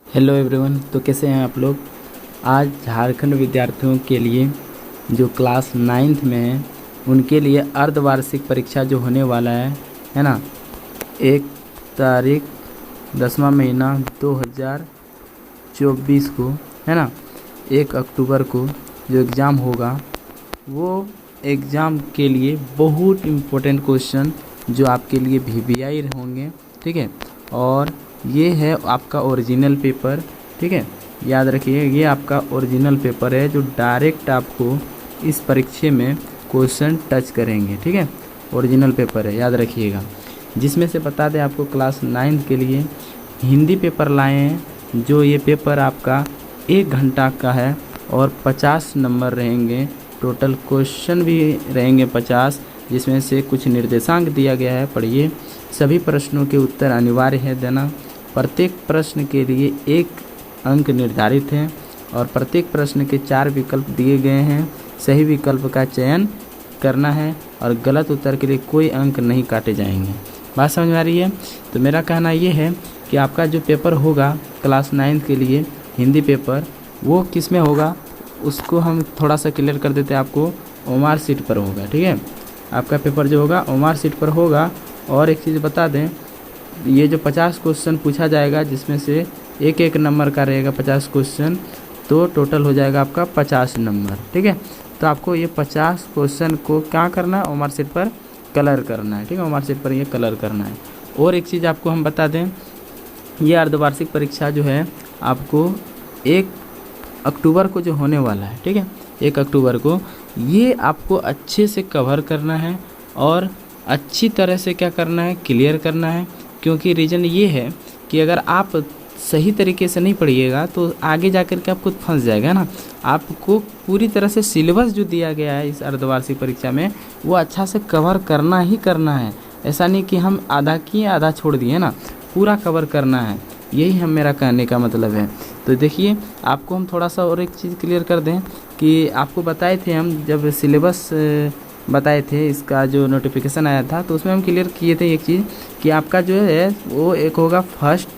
Hello everyone. तो कैसे हैं आप लोग। आज झारखंड विद्यार्थियों के लिए जो क्लास 9th में है उनके लिए अर्धवार्षिक परीक्षा जो होने वाला है ना। 1 तारीख 10वां महीना 2024 को है ना, 1 अक्टूबर को जो एग्ज़ाम होगा वो एग्ज़ाम के लिए बहुत इम्पोर्टेंट क्वेश्चन जो आपके लिए वीवीआई होंगे, ठीक है। और ये है आपका ओरिजिनल पेपर, ठीक है। याद रखिए ये आपका ओरिजिनल पेपर है जो डायरेक्ट आपको इस परीक्षा में क्वेश्चन टच करेंगे, ठीक है। ओरिजिनल पेपर है, याद रखिएगा। जिसमें से बता दें आपको क्लास 9th के लिए हिंदी पेपर लाए हैं, जो ये पेपर आपका 1 घंटा का है और 50 नंबर रहेंगे। टोटल क्वेश्चन भी रहेंगे 50, जिसमें से कुछ निर्देशांक दिया गया है, पढ़िए। सभी प्रश्नों के उत्तर अनिवार्य है देना। प्रत्येक प्रश्न के लिए 1 अंक निर्धारित है और प्रत्येक प्रश्न के 4 विकल्प दिए गए हैं। सही विकल्प का चयन करना है और गलत उत्तर के लिए कोई अंक नहीं काटे जाएंगे। बात समझ में आ रही है। तो मेरा कहना ये है कि आपका जो पेपर होगा क्लास 9th के लिए हिंदी पेपर, वो किस में होगा उसको हम थोड़ा सा क्लियर कर देते हैं आपको। ओमार सीट पर होगा, ठीक है। आपका पेपर जो होगा ओमार सीट पर होगा। और एक चीज़ बता दें, ये जो 50 क्वेश्चन पूछा जाएगा, जिसमें से 1-1 नंबर का रहेगा 50 क्वेश्चन, तो टोटल हो जाएगा आपका 50 नंबर, ठीक है। तो आपको ये 50 क्वेश्चन को क्या करना है, ओमार सीट पर कलर करना है, ठीक है। ओमार सीट पर ये कलर करना है। और एक चीज़ आपको हम बता दें, ये अर्धवार्षिक परीक्षा जो है आपको 1 अक्टूबर को जो होने वाला है, ठीक है, 1 अक्टूबर को, ये आपको अच्छे से कवर करना है और अच्छी तरह से क्या करना है, क्लियर करना है। क्योंकि रीज़न ये है कि अगर आप सही तरीके से नहीं पढ़िएगा तो आगे जाकर के आप खुद फंस जाएगा ना। आपको पूरी तरह से सिलेबस जो दिया गया है इस अर्धवार्षिक परीक्षा में वो अच्छा से कवर करना ही करना है। ऐसा नहीं कि हम आधा किए आधा छोड़ दिए ना, पूरा कवर करना है। यही हम मेरा कहने का मतलब है। तो देखिए आपको हम थोड़ा सा और एक चीज़ क्लियर कर दें कि आपको बताए थे हम जब सिलेबस बताए थे, इसका जो नोटिफिकेशन आया था तो उसमें हम क्लियर किए थे एक चीज़ कि आपका जो है वो एक होगा फर्स्ट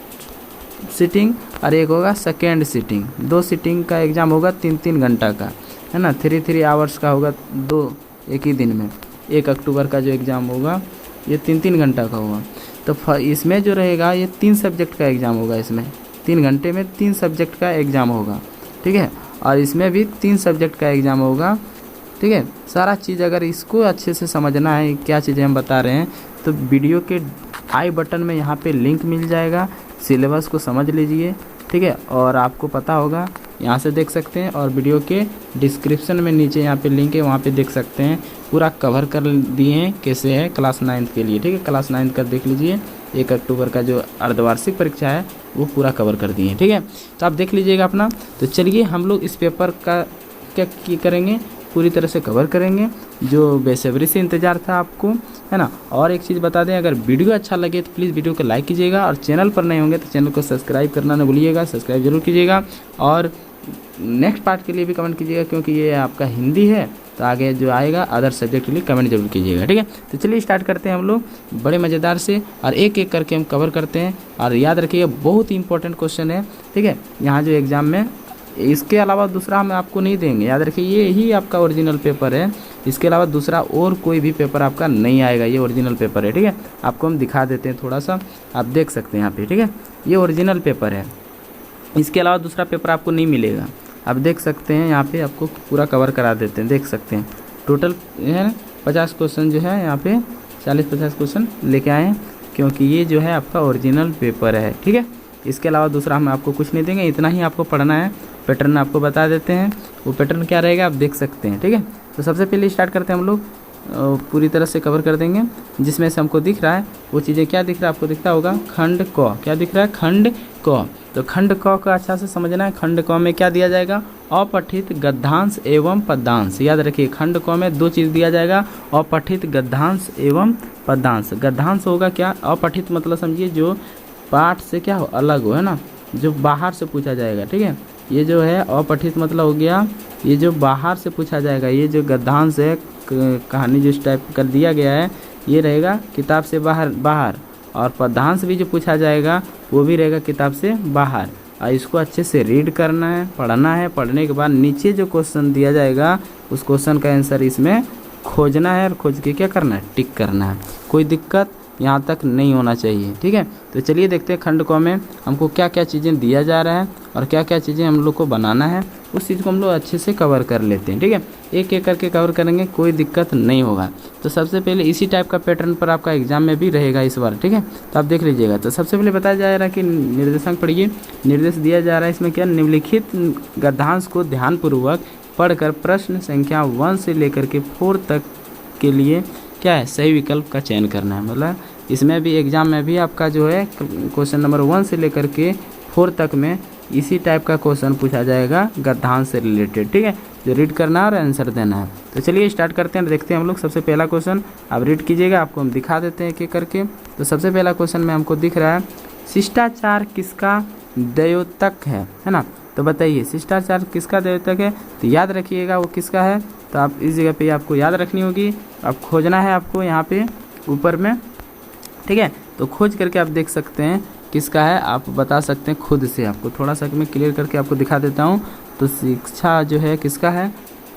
सिटिंग और एक होगा सेकेंड सिटिंग। 2 सिटिंग का एग्ज़ाम होगा 3-3 घंटा का, है ना। 3-3 आवर्स का होगा, 2 एक ही दिन में। 1 अक्टूबर का जो एग्ज़ाम होगा ये 3-3 घंटा का होगा। तो इसमें जो रहेगा ये 3 सब्जेक्ट का एग्ज़ाम होगा। इसमें 3 घंटे में 3 सब्जेक्ट का एग्ज़ाम होगा, ठीक है। और इसमें भी 3 सब्जेक्ट का एग्ज़ाम होगा, ठीक है। सारा चीज़ अगर इसको अच्छे से समझना है क्या चीज़ें हम बता रहे हैं, तो वीडियो के आई बटन में यहाँ पे लिंक मिल जाएगा, सिलेबस को समझ लीजिए, ठीक है। और आपको पता होगा यहाँ से देख सकते हैं, और वीडियो के डिस्क्रिप्शन में नीचे यहाँ पे लिंक है, वहाँ पे देख सकते हैं। पूरा कवर कर दिए हैं कैसे है क्लास 9th के लिए, ठीक है। क्लास 9th का देख लीजिए, 1 अक्टूबर का जो अर्धवार्षिक परीक्षा है वो पूरा कवर कर दिए हैं, ठीक है। तो आप देख लीजिएगा अपना। तो चलिए हम लोग इस पेपर का क्या करेंगे, पूरी तरह से कवर करेंगे, जो बेसब्री से इंतज़ार था आपको, है ना। और एक चीज़ बता दें, अगर वीडियो अच्छा लगे तो प्लीज़ वीडियो को लाइक कीजिएगा, और चैनल पर नए होंगे तो चैनल को सब्सक्राइब करना न भूलिएगा, सब्सक्राइब जरूर कीजिएगा। और नेक्स्ट पार्ट के लिए भी कमेंट कीजिएगा, क्योंकि ये आपका हिंदी है तो आगे जो आएगा अदर सब्जेक्ट के लिए कमेंट जरूर कीजिएगा, ठीक है। तो चलिए स्टार्ट करते हैं हम लोग बड़े मज़ेदार से, और एक एक करके हम कवर करते हैं। और याद रखिए बहुत ही इंपॉर्टेंट क्वेश्चन है, ठीक है, यहाँ जो एग्ज़ाम में। इसके अलावा दूसरा हम आपको नहीं देंगे, याद रखिए ये ही आपका ओरिजिनल पेपर है। इसके अलावा दूसरा और कोई भी पेपर आपका नहीं आएगा, ये ओरिजिनल पेपर है, ठीक है। आपको हम दिखा देते हैं थोड़ा सा, आप देख सकते हैं यहाँ पे, ठीक है। ये ओरिजिनल पेपर है, इसके अलावा दूसरा पेपर आपको नहीं मिलेगा। आप देख सकते हैं यहाँ पे, आपको पूरा कवर करा देते हैं, देख सकते हैं। टोटल है 50 क्वेश्चन जो है यहाँ पे 40-50 क्वेश्चन लेके आए हैं, क्योंकि ये जो है आपका ओरिजिनल पेपर है, ठीक है। इसके अलावा दूसरा हम आपको कुछ नहीं देंगे, इतना ही आपको पढ़ना है। पैटर्न आपको बता देते हैं, वो पैटर्न क्या रहेगा आप देख सकते हैं, ठीक है। तो सबसे पहले स्टार्ट करते हैं हम लोग, पूरी तरह से कवर कर देंगे। जिसमें से हमको दिख रहा है वो चीज़ें क्या दिख रहा है, आपको दिखता होगा खंड क, क्या दिख रहा है, खंड क। तो खंड क का अच्छा से समझना है। खंड क में क्या दिया जाएगा, अपठित गद्यांश एवं पद्यांश। याद रखिए खंड क में 2 चीज़ दिया जाएगा, अपठित गद्यांश एवं पद्यांश। गद्यांश होगा क्या, अपठित मतलब समझिए जो पाठ से क्या हो अलग हो, है ना, जो बाहर से पूछा जाएगा, ठीक है। ये जो है अपठित मतलब हो गया ये जो बाहर से पूछा जाएगा। ये जो गद्यांश है, कहानी जो इस टाइप कर दिया गया है, ये रहेगा किताब से बाहर। और पद्यांश भी जो पूछा जाएगा वो भी रहेगा किताब से बाहर। और इसको अच्छे से रीड करना है, पढ़ना है। पढ़ने के बाद नीचे जो क्वेश्चन दिया जाएगा उस क्वेश्चन का आंसर इसमें खोजना है और खोज के क्या करना है, टिक करना है। कोई दिक्कत यहाँ तक नहीं होना चाहिए, ठीक है। तो चलिए देखते हैं खंड क में हमको क्या क्या चीज़ें दिया जा रहा है और क्या क्या चीज़ें हम लोग को बनाना है, उस चीज़ को हम लोग अच्छे से कवर कर लेते हैं, ठीक है। एक एक करके कवर करेंगे, कोई दिक्कत नहीं होगा। तो सबसे पहले इसी टाइप का पैटर्न पर आपका एग्जाम में भी रहेगा इस बार, ठीक है। तो आप देख लीजिएगा। तो सबसे पहले बताया जा रहा है कि निर्देशांक पढ़िए। निर्देश दिया जा रहा है इसमें क्या, निम्नलिखित गद्यांश को ध्यानपूर्वक पढ़कर प्रश्न संख्या 1 से लेकर के 4 तक के लिए क्या है, सही विकल्प का चयन करना है। मतलब इसमें भी एग्जाम में भी आपका जो है क्वेश्चन नंबर 1 से लेकर के 4 तक में इसी टाइप का क्वेश्चन पूछा जाएगा गद्यांश से रिलेटेड, ठीक है। जो रीड करना है और आंसर देना है। तो चलिए स्टार्ट करते हैं, देखते हैं हम लोग। सबसे पहला क्वेश्चन आप रीड कीजिएगा, आपको हम दिखा देते हैं एक एक करके। तो सबसे पहला क्वेश्चन में हमको दिख रहा है, शिष्टाचार किसका द्योतक है ना। तो बताइए शिष्टाचार किसका द्योतक है। तो याद रखिएगा वो किसका है। तो आप इस जगह पे आपको याद रखनी होगी, आप खोजना है आपको यहाँ पे ऊपर में, ठीक है। तो खोज करके आप देख सकते हैं किसका है, आप बता सकते हैं खुद से। आपको थोड़ा सा मैं क्लियर करके आपको दिखा देता हूँ। तो शिक्षा जो है किसका है,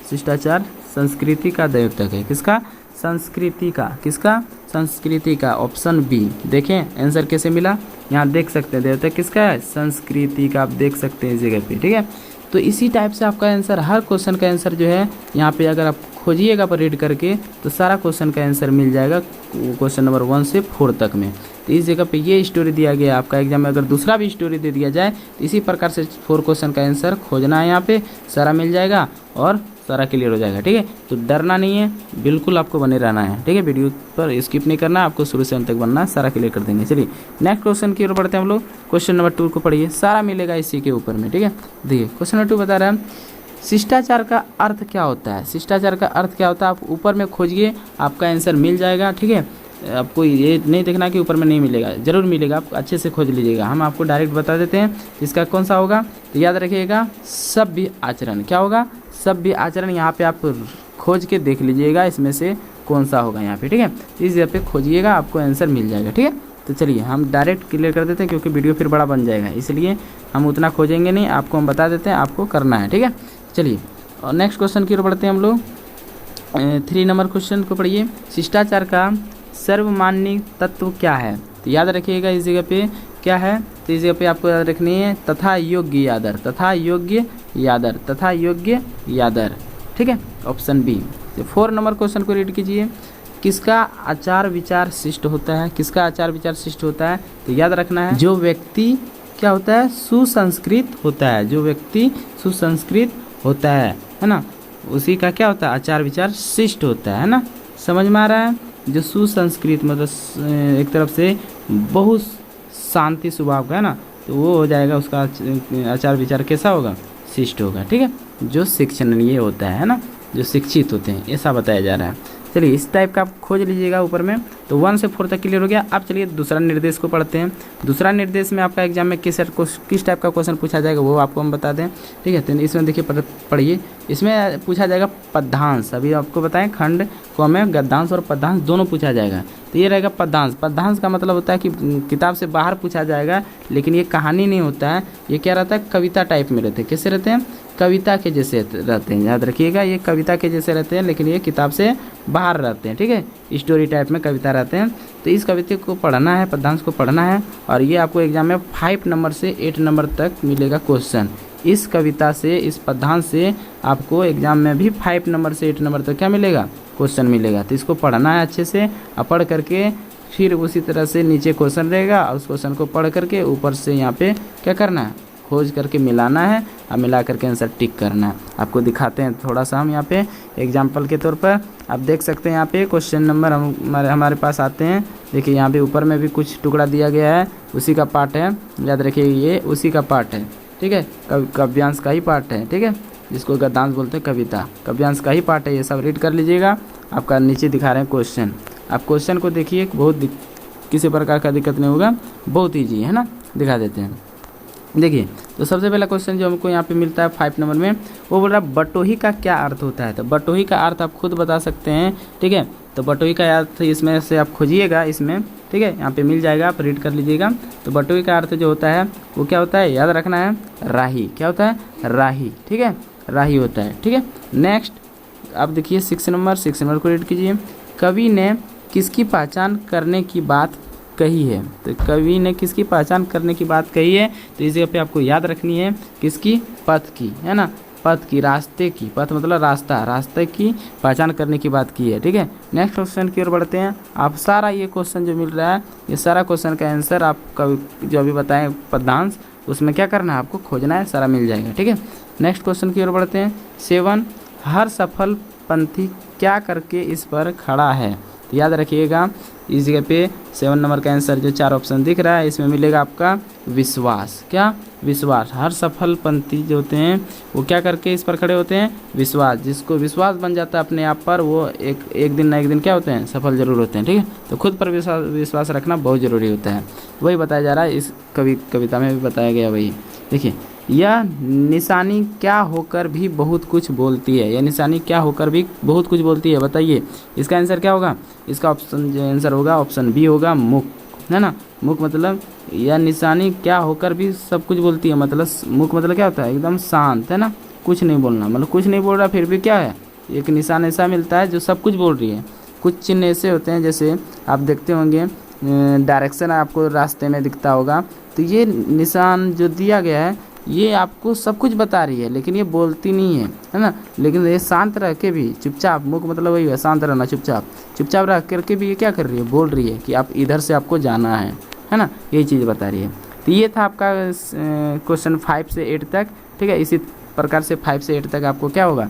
शिष्टाचार संस्कृति का द्योतक है। किसका, संस्कृति का। किसका, संस्कृति का। Option B. देखें आंसर कैसे मिला, यहाँ देख सकते हैं द्योतक किसका है, संस्कृति का। आप देख सकते हैं इस जगह पे, ठीक है। तो इसी टाइप से आपका आंसर, हर क्वेश्चन का आंसर जो है यहाँ पे अगर आप खोजिएगा पर रीड करके तो सारा क्वेश्चन का आंसर मिल जाएगा क्वेश्चन नंबर 1 से 4 तक में। तो इस जगह पे ये स्टोरी दिया गया है आपका एग्जाम में। अगर दूसरा भी स्टोरी दे दिया जाए तो इसी प्रकार से 4 क्वेश्चन का आंसर खोजना है, यहाँ पे सारा मिल जाएगा और सारा क्लियर हो जाएगा, ठीक है। तो डरना नहीं है, बिल्कुल आपको बने रहना है, ठीक है। वीडियो पर स्किप नहीं करना, आपको शुरू से अंत तक बनना है, सारा क्लियर कर देंगे। चलिए नेक्स्ट क्वेश्चन की ओर बढ़ते हैं हम लोग। क्वेश्चन नंबर 2 को पढ़िए, सारा मिलेगा इसी के ऊपर में, ठीक है। देखिए क्वेश्चन नंबर 2 बता रहा है शिष्टाचार का अर्थ क्या होता है। शिष्टाचार का अर्थ क्या होता है, आप ऊपर में खोजिए, आपका आंसर मिल जाएगा, ठीक है। आपको ये नहीं देखना कि ऊपर में नहीं मिलेगा, जरूर मिलेगा, आप अच्छे से खोज लीजिएगा। हम आपको डायरेक्ट बता देते हैं इसका कौन सा होगा। तो याद रखिएगा सभ्य आचरण। क्या होगा, सभ्य आचरण। यहाँ पे आप खोज के देख लीजिएगा इसमें से कौन सा होगा यहाँ पे, ठीक है। इस जगह पे खोजिएगा, आपको आंसर मिल जाएगा, ठीक है। तो चलिए हम डायरेक्ट क्लियर कर देते हैं क्योंकि वीडियो फिर बड़ा बन जाएगा, इसलिए हम उतना खोजेंगे नहीं, आपको हम बता देते हैं, आपको करना है, ठीक है। चलिए और नेक्स्ट क्वेश्चन की ओर बढ़ते हैं हम लोग। 3 नंबर क्वेश्चन को पढ़िए, शिष्टाचार का सर्वमान्य तत्व क्या है। तो याद रखिएगा इस जगह पे क्या है। तो इस जगह पे आपको याद रखनी है तथा योग्य यादर, तथा योग्य यादर, तथा योग्य यादर, ठीक है। Option B. तो 4 नंबर क्वेश्चन को रीड कीजिए, किसका आचार विचार शिष्ट होता है। किसका आचार विचार शिष्ट होता है। तो याद रखना है जो व्यक्ति क्या होता है, सुसंस्कृत होता है। जो व्यक्ति सुसंस्कृत होता है ना, उसी का क्या होता है, आचार विचार शिष्ट होता है ना। समझ में आ रहा है। जो सुसंस्कृत मतलब एक तरफ से बहुत शांति स्वभाव का है ना, तो वो हो जाएगा, उसका आचार विचार कैसा होगा, शिष्ट होगा, ठीक है। जो शिक्षणीय होता है ना, जो शिक्षित होते हैं, ऐसा बताया जा रहा है। चलिए इस टाइप का आप खोज लीजिएगा ऊपर में। तो 1 से 4 तक क्लियर हो गया। अब चलिए दूसरा निर्देश को पढ़ते हैं। दूसरा निर्देश में आपका एग्जाम में किस टाइप का क्वेश्चन पूछा जाएगा वो आपको हम बता दें, ठीक है। तो इसमें देखिए पढ़िए, इसमें पूछा जाएगा पद्यांश। अभी आपको बताएं खंड क में गद्यांश और पद्यांश दोनों पूछा जाएगा। तो ये रहेगा पद्यांश। पद्यांश का मतलब होता है कि किताब से बाहर पूछा जाएगा, लेकिन ये कहानी नहीं होता है, ये क्या रहता है, कविता टाइप में रहते हैं। कैसे रहते हैं, कविता के जैसे रहते हैं। याद रखिएगा ये कविता के जैसे रहते हैं, लेकिन ये किताब से बाहर रहते हैं, ठीक है। स्टोरी टाइप में कविता रहते हैं। तो इस कविता को पढ़ना है, पद्यांश को पढ़ना है, और ये आपको एग्जाम में 5 नंबर से 8 नंबर तक मिलेगा क्वेश्चन। इस कविता से, इस पद्यांश से आपको एग्जाम में भी 5 नंबर से 8 नंबर तक क्या मिलेगा, क्वेश्चन मिलेगा। तो इसको पढ़ना है अच्छे से, और पढ़ करके फिर उसी तरह से नीचे क्वेश्चन रहेगा, और उस क्वेश्चन को पढ़ करके ऊपर से यहाँ पे क्या करना है, खोज करके मिलाना है, और मिला करके आंसर टिक करना है। आपको दिखाते हैं थोड़ा सा हम यहाँ पे एग्जाम्पल के तौर पर। आप देख सकते हैं यहाँ पे क्वेश्चन नंबर हमारे पास आते हैं। देखिए यहाँ पे ऊपर में भी कुछ टुकड़ा दिया गया है, उसी का पार्ट है। याद रखिए ये उसी का पार्ट है, ठीक है। काव्यांश का ही पार्ट है, ठीक है, जिसको गद्यांश बोलते हैं, कविता काव्यांश का ही पार्ट है। ये सब रीड कर लीजिएगा। आपका नीचे दिखा रहे हैं क्वेश्चन, आप क्वेश्चन को देखिए, बहुत किसी प्रकार का दिक्कत नहीं होगा, बहुत ईजी है ना। दिखा देते हैं, देखिए। तो सबसे पहला क्वेश्चन जो हमको यहाँ पे मिलता है 5 नंबर में, वो बोल रहा है बटोही का क्या अर्थ होता है। तो बटोही का अर्थ आप खुद बता सकते हैं, ठीक है। तो बटोही का अर्थ इसमें से आप खोजिएगा इसमें, ठीक है, यहाँ पे मिल जाएगा, आप रीड कर लीजिएगा। तो बटोही का अर्थ जो होता है वो क्या होता है, याद रखना है, राही। क्या होता है, राही, ठीक है, राही होता है, ठीक है। नेक्स्ट आप देखिए 6 नंबर को रीड कीजिए। कवि ने किसकी पहचान करने की बात कही है। तो कवि ने किसकी पहचान करने की बात कही है, तो इस जगह पे आपको याद रखनी है किसकी, पथ की, है ना, पथ की, रास्ते की, पथ मतलब रास्ता, रास्ते की पहचान करने की बात की है, ठीक है। नेक्स्ट क्वेश्चन की ओर बढ़ते हैं। आप सारा ये क्वेश्चन जो मिल रहा है, ये सारा क्वेश्चन का आंसर आपका जो अभी बताएं पदांश, उसमें क्या करना है, आपको खोजना है, सारा मिल जाएगा, ठीक है। नेक्स्ट क्वेश्चन की ओर बढ़ते हैं। 7 हर सफल पंथी क्या करके इस पर खड़ा है। तो याद रखिएगा इस जगह पे 7 नंबर का आंसर जो 4 ऑप्शन दिख रहा है, इसमें मिलेगा आपका विश्वास। क्या, विश्वास। हर सफल पंथी जो होते हैं वो क्या करके इस पर खड़े होते हैं, विश्वास। जिसको विश्वास बन जाता है अपने आप पर, वो एक दिन ना एक दिन क्या होते हैं, सफल जरूर होते हैं, ठीक है। तो खुद पर विश्वास रखना बहुत ज़रूरी होता है, वही बताया जा रहा है इस कविता में भी बताया गया वही। देखिए, यह निशानी क्या होकर भी बहुत कुछ बोलती है। यह निशानी क्या होकर भी बहुत कुछ बोलती है, बताइए इसका आंसर क्या होगा। इसका ऑप्शन जो आंसर होगा ऑप्शन बी होगा, मुख, है ना। मुख मतलब यह निशानी क्या होकर भी सब कुछ बोलती है, मतलब मुख मतलब क्या होता है, एकदम शांत, है ना, कुछ नहीं बोलना, मतलब कुछ नहीं बोल रहा फिर भी क्या है, एक निशान ऐसा मिलता है जो सब कुछ बोल रही है। कुछ चिन्ह ऐसे होते हैं, जैसे आप देखते होंगे डायरेक्शन आपको रास्ते में दिखता होगा, तो ये निशान जो दिया गया है ये आपको सब कुछ बता रही है, लेकिन ये बोलती नहीं है ना। लेकिन ये शांत रह के भी, चुपचाप, मुख मतलब वही है, शांत रहना, चुपचाप रह करके भी ये क्या कर रही है, बोल रही है कि आप इधर से आपको जाना है ना, यही चीज़ बता रही है। तो ये था आपका क्वेश्चन 5 से 8 तक, ठीक है। इसी प्रकार से 5 से 8 तक आपको क्या होगा,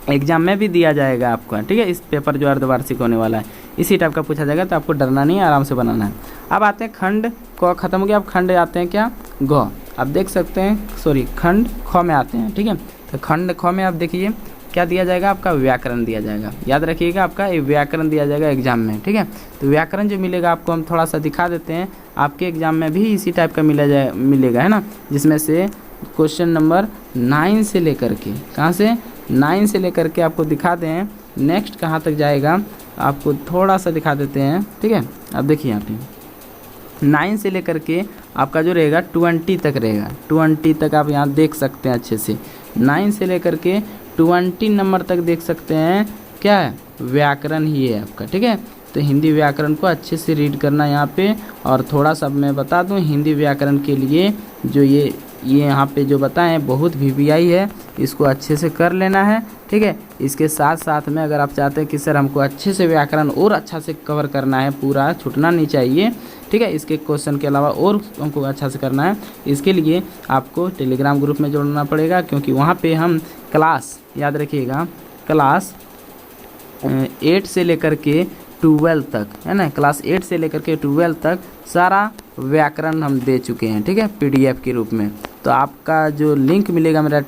एग्जाम में भी दिया जाएगा आपका, ठीक है। इस पेपर जो अर्धवार्षिक होने वाला है इसी टाइप का पूछा जाएगा, तो आपको डरना नहीं है, आराम से बनाना है। अब आते हैं खंड क खत्म हो गया, अब खंड आते हैं क्या, ग। आप देख सकते हैं, सॉरी खंड ख में आते हैं, ठीक है। तो खंड ख में आप देखिए क्या दिया जाएगा, आपका व्याकरण दिया जाएगा। याद रखिएगा आपका ये व्याकरण दिया जाएगा एग्जाम में, ठीक है। तो व्याकरण जो मिलेगा आपको हम थोड़ा सा दिखा देते हैं, आपके एग्जाम में भी इसी टाइप का मिलेगा, है ना। जिसमें से क्वेश्चन नंबर 9 से लेकर के, कहाँ से, 9 से लेकर के आपको दिखा दें नेक्स्ट कहाँ तक जाएगा, आपको थोड़ा सा दिखा देते हैं, ठीक है। अब देखिए यहाँ पे 9 से लेकर के आपका जो रहेगा 20 तक रहेगा, 20 तक आप यहाँ देख सकते हैं अच्छे से। 9 से लेकर के 20 नंबर तक देख सकते हैं, क्या है, व्याकरण ही है आपका, ठीक है। तो हिंदी व्याकरण को अच्छे से रीड करना यहाँ पे। और थोड़ा सा मैं बता दूँ, हिंदी व्याकरण के लिए जो ये यहाँ पे जो बताएं बहुत VVI है, इसको अच्छे से कर लेना है, ठीक है। इसके साथ साथ में अगर आप चाहते हैं कि सर हमको अच्छे से व्याकरण और अच्छा से कवर करना है, पूरा छूटना नहीं चाहिए, ठीक है, इसके क्वेश्चन के अलावा और हमको अच्छा से करना है, इसके लिए आपको टेलीग्राम ग्रुप में जोड़ना पड़ेगा, क्योंकि वहाँ पे हम क्लास, याद रखिएगा, क्लास 8 से लेकर के 12 तक, है ना, क्लास 8 से लेकर के 12 तक सारा व्याकरण हम दे चुके हैं, ठीक है, PDF के रूप में। तो आपका जो लिंक मिलेगा मेरा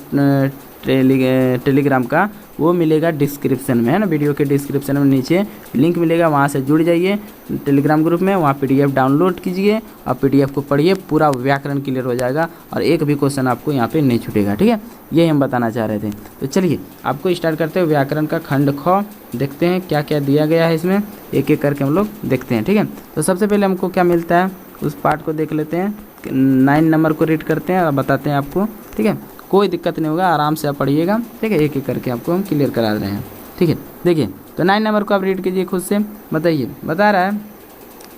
टेलीग्राम का, वो मिलेगा डिस्क्रिप्शन में, है ना, वीडियो के डिस्क्रिप्शन में नीचे लिंक मिलेगा, वहाँ से जुड़ जाइए टेलीग्राम ग्रुप में, वहाँ PDF डाउनलोड कीजिए और PDF को पढ़िए, पूरा व्याकरण क्लियर हो जाएगा और एक भी क्वेश्चन आपको यहाँ पे नहीं छूटेगा, ठीक है। यही हम बताना चाह रहे थे। तो चलिए आपको स्टार्ट करते हैं व्याकरण का खंड ख, देखते हैं क्या क्या दिया गया है इसमें, एक एक करके हम लोग देखते हैं, ठीक है। तो सबसे पहले हमको क्या मिलता है उस पार्ट को देख लेते हैं, 9 नंबर को रीड करते हैं और बताते हैं आपको, ठीक है। कोई दिक्कत नहीं होगा, आराम से आप पढ़िएगा, ठीक है, एक एक करके आपको हम क्लियर करा रहे हैं, ठीक है। देखिए तो 9 नंबर को आप रीड कीजिए खुद से, बताइए, बता रहा है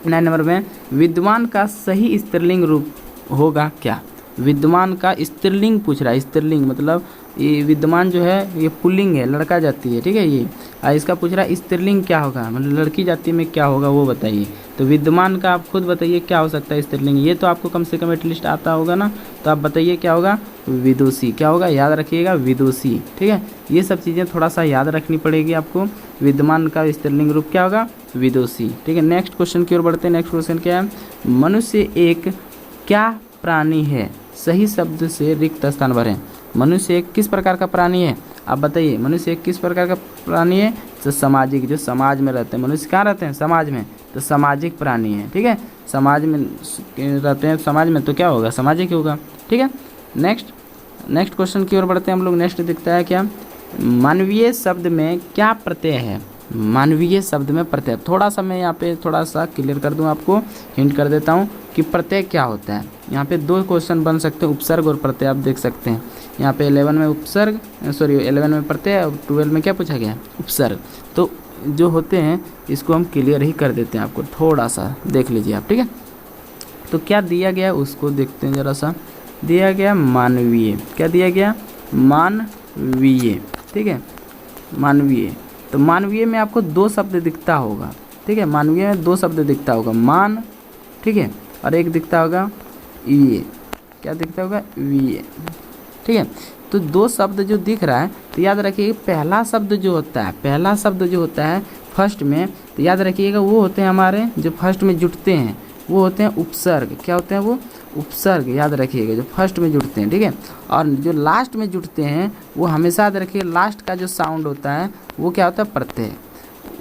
9 नंबर में, विद्वान का सही स्त्रीलिंग रूप होगा क्या। विद्वान का स्त्रीलिंग पूछ रहा है, स्त्रीलिंग मतलब ये विद्वान जो है ये पुल्लिंग है, लड़का जाति है, ठीक है। ये इसका पूछ रहा है स्त्रीलिंग क्या होगा, मतलब लड़की जाति में क्या होगा वो बताइए। तो विद्वान का आप खुद बताइए क्या हो सकता है स्त्रीलिंग, ये तो आपको कम से कम एटलीस्ट आता होगा ना, तो आप बताइए क्या होगा, विदुषी। क्या होगा, याद रखिएगा, विदुषी, ठीक है। ये सब चीज़ें थोड़ा सा याद रखनी पड़ेगी आपको। विद्वान का स्त्रीलिंग रूप क्या होगा, विदुषी, ठीक है। नेक्स्ट क्वेश्चन की ओर बढ़ते हैं। नेक्स्ट क्वेश्चन क्या है, मनुष्य एक क्या प्राणी है, सही शब्द से रिक्त स्थान भरें। मनुष्य एक किस प्रकार का प्राणी है, आप बताइए, मनुष्य एक किस प्रकार का प्राणी है, तो सामाजिक, जो समाज में रहते हैं। मनुष्य कहाँ रहते हैं, समाज में, तो सामाजिक प्राणी है, ठीक है। समाज में रहते हैं, समाज में, तो क्या होगा, सामाजिक होगा, ठीक है। नेक्स्ट क्वेश्चन की ओर बढ़ते हैं हम लोग। नेक्स्ट दिखता है क्या, मानवीय शब्द में क्या प्रत्यय है, मानवीय शब्द में प्रत्यय। थोड़ा सा मैं यहाँ पे थोड़ा सा क्लियर कर दूँ, आपको हिंट कर देता हूँ कि प्रत्यय क्या होता है। यहाँ पे 2 क्वेश्चन बन सकते हैं, उपसर्ग और प्रत्यय। आप देख सकते हैं यहाँ पे 11 में उपसर्ग, 11 में प्रत्यय और 12 में क्या पूछा गया है, उपसर्ग। तो जो होते हैं इसको हम क्लियर ही कर देते हैं, आपको थोड़ा सा देख लीजिए आप, ठीक है। तो क्या दिया गया उसको देखते हैं ज़रा सा। दिया गया मानवीय, क्या दिया गया, मानवीय, ठीक है, मानवीय। तो मानवीय में आपको 2 शब्द दिखता होगा, ठीक है, मानवीय में 2 शब्द दिखता होगा, मान, ठीक है, और एक दिखता होगा ये, क्या दिखता होगा, वीए, ठीक है। तो 2 शब्द जो दिख रहा है, तो याद रखिए पहला शब्द जो होता है, पहला शब्द जो होता है फर्स्ट में, तो याद रखिएगा वो होते हैं हमारे जो फर्स्ट में जुड़ते हैं, वो होते हैं उपसर्ग। क्या होते हैं वो, उपसर्ग, याद रखिएगा, जो फर्स्ट में जुड़ते हैं, ठीक है। और जो लास्ट में जुड़ते हैं वो हमेशा याद रखिए लास्ट का जो साउंड होता है वो क्या होता है, प्रत्यय।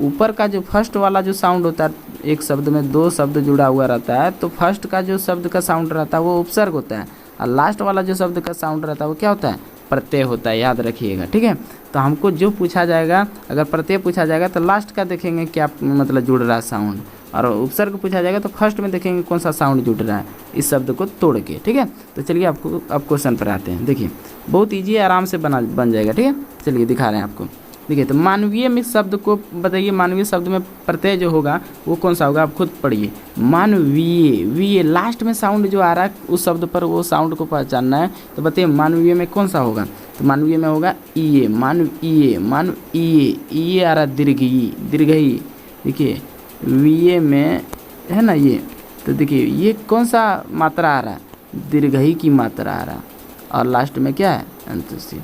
ऊपर का जो फर्स्ट वाला जो साउंड होता है, एक शब्द में 2 शब्द जुड़ा हुआ रहता है, तो फर्स्ट का जो शब्द का साउंड रहता है वो उपसर्ग होता है, और लास्ट वाला जो शब्द का साउंड रहता है वो क्या होता है, प्रत्यय होता है, याद रखिएगा, ठीक है। तो हमको जो पूछा जाएगा, अगर प्रत्यय पूछा जाएगा तो लास्ट का देखेंगे क्या मतलब जुड़ रहा है साउंड, और उपसर्ग पूछा जाएगा तो फर्स्ट में देखेंगे कौन सा साउंड जुड़ रहा है इस शब्द को तोड़ के, ठीक है। तो चलिए आपको अब क्वेश्चन पर आते हैं। देखिए बहुत ईजी है, आराम से बन जाएगा, ठीक है। चलिए दिखा रहे हैं आपको। देखिए तो मानवीय में शब्द को बताइए, मानवीय शब्द में प्रत्यय जो होगा वो कौन सा होगा, आप खुद पढ़िए। मानवीय, वीय लास्ट में साउंड जो आ रहा है उस शब्द पर वो साउंड को पहचानना है। तो बताइए मानवीय में कौन सा होगा, तो मानवीय में होगा ईए, मानवीय, मानवीय, ईए आ रहा दीर्घई, दीर्घई। देखिए वीए में है ना ये, तो देखिए ये कौन सा मात्रा आ रहा है, दीर्घई की मात्रा आ रहा, और लास्ट में क्या है, अंतुष्टि।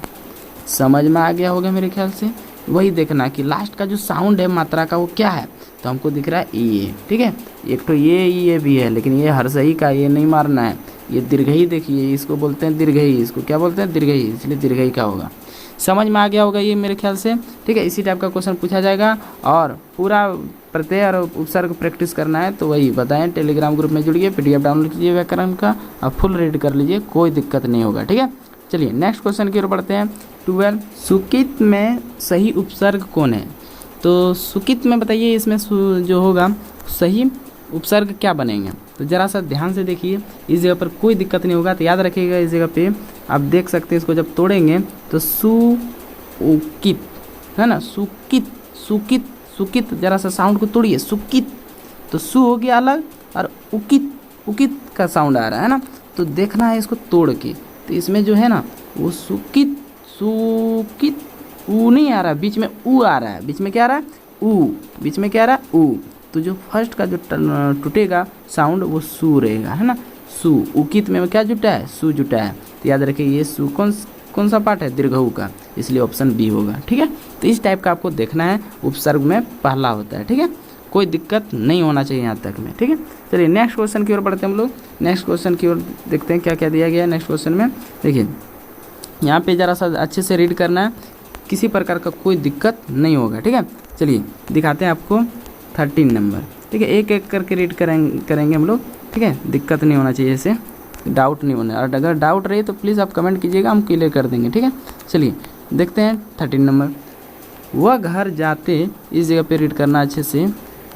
समझ में आ गया होगा मेरे ख्याल से। वही देखना कि लास्ट का जो साउंड है मात्रा का वो क्या है, तो हमको दिख रहा है ये, ठीक है। एक तो ये भी है, लेकिन ये हर सही का ये नहीं मारना है, ये दीर्घई, देखिए इसको बोलते हैं दीर्घई, इसको क्या बोलते हैं, दीर्घई, इसलिए दीर्घई का होगा। समझ में आ गया होगा ये मेरे ख्याल से, ठीक है। इसी टाइप का क्वेश्चन पूछा जाएगा, और पूरा प्रत्यय और उपसर्ग प्रैक्टिस करना है तो वही बताएं, टेलीग्राम ग्रुप में जुड़िए, PDF डाउनलोड कीजिए व्याकरण का, और फुल रीड कर लीजिए, कोई दिक्कत नहीं होगा, ठीक है। चलिए नेक्स्ट क्वेश्चन की ओर बढ़ते हैं। 12 सुकित में सही उपसर्ग कौन है। तो सुकित में बताइए इसमें जो होगा सही उपसर्ग क्या बनेंगे, तो ज़रा सा ध्यान से देखिए, इस जगह पर कोई दिक्कत नहीं होगा। तो याद रखिएगा इस जगह पे आप देख सकते हैं, इसको जब तोड़ेंगे तो सुकित है ना, सुकित, सुकित, सुकित, जरा सा साउंड को तोड़िए, सुकित, तो सु हो गया अलग, और उकित, उकित का साउंड आ रहा है ना, तो देखना है इसको तोड़ के। तो इसमें जो है ना वो सुकित, सुकित, ऊ नहीं आ रहा, बीच में ऊ आ रहा है, बीच में क्या आ रहा है, ऊ, बीच में क्या आ रहा है, ऊ। तो जो फर्स्ट का जो टूटेगा साउंड वो सु रहेगा, है ना, सु। उकित में क्या जुटा है, सु जुटा है। तो याद रखिए ये सु कौन सा पार्ट है, दीर्घऊ का, इसलिए ऑप्शन बी होगा, ठीक है। तो इस टाइप का आपको देखना है, उपसर्ग में पहला होता है, ठीक है, कोई दिक्कत नहीं होना चाहिए यहाँ तक में, ठीक है। चलिए नेक्स्ट क्वेश्चन की ओर बढ़ते हैं हम लोग। नेक्स्ट क्वेश्चन की ओर देखते हैं क्या क्या दिया गया है नेक्स्ट क्वेश्चन में। देखिए यहाँ पे ज़रा सा अच्छे से रीड करना है, किसी प्रकार का कोई दिक्कत नहीं होगा, ठीक है। चलिए दिखाते हैं आपको 13 नंबर, ठीक है, एक एक करके रीड करेंगे हम लोग, ठीक है, दिक्कत नहीं होना चाहिए, इसे डाउट नहीं होना, और अगर डाउट रही तो प्लीज़ आप कमेंट कीजिएगा, हम क्लियर कर देंगे, ठीक है। चलिए देखते हैं 13 नंबर। वह घर जाते, इस जगह पे रीड करना अच्छे से,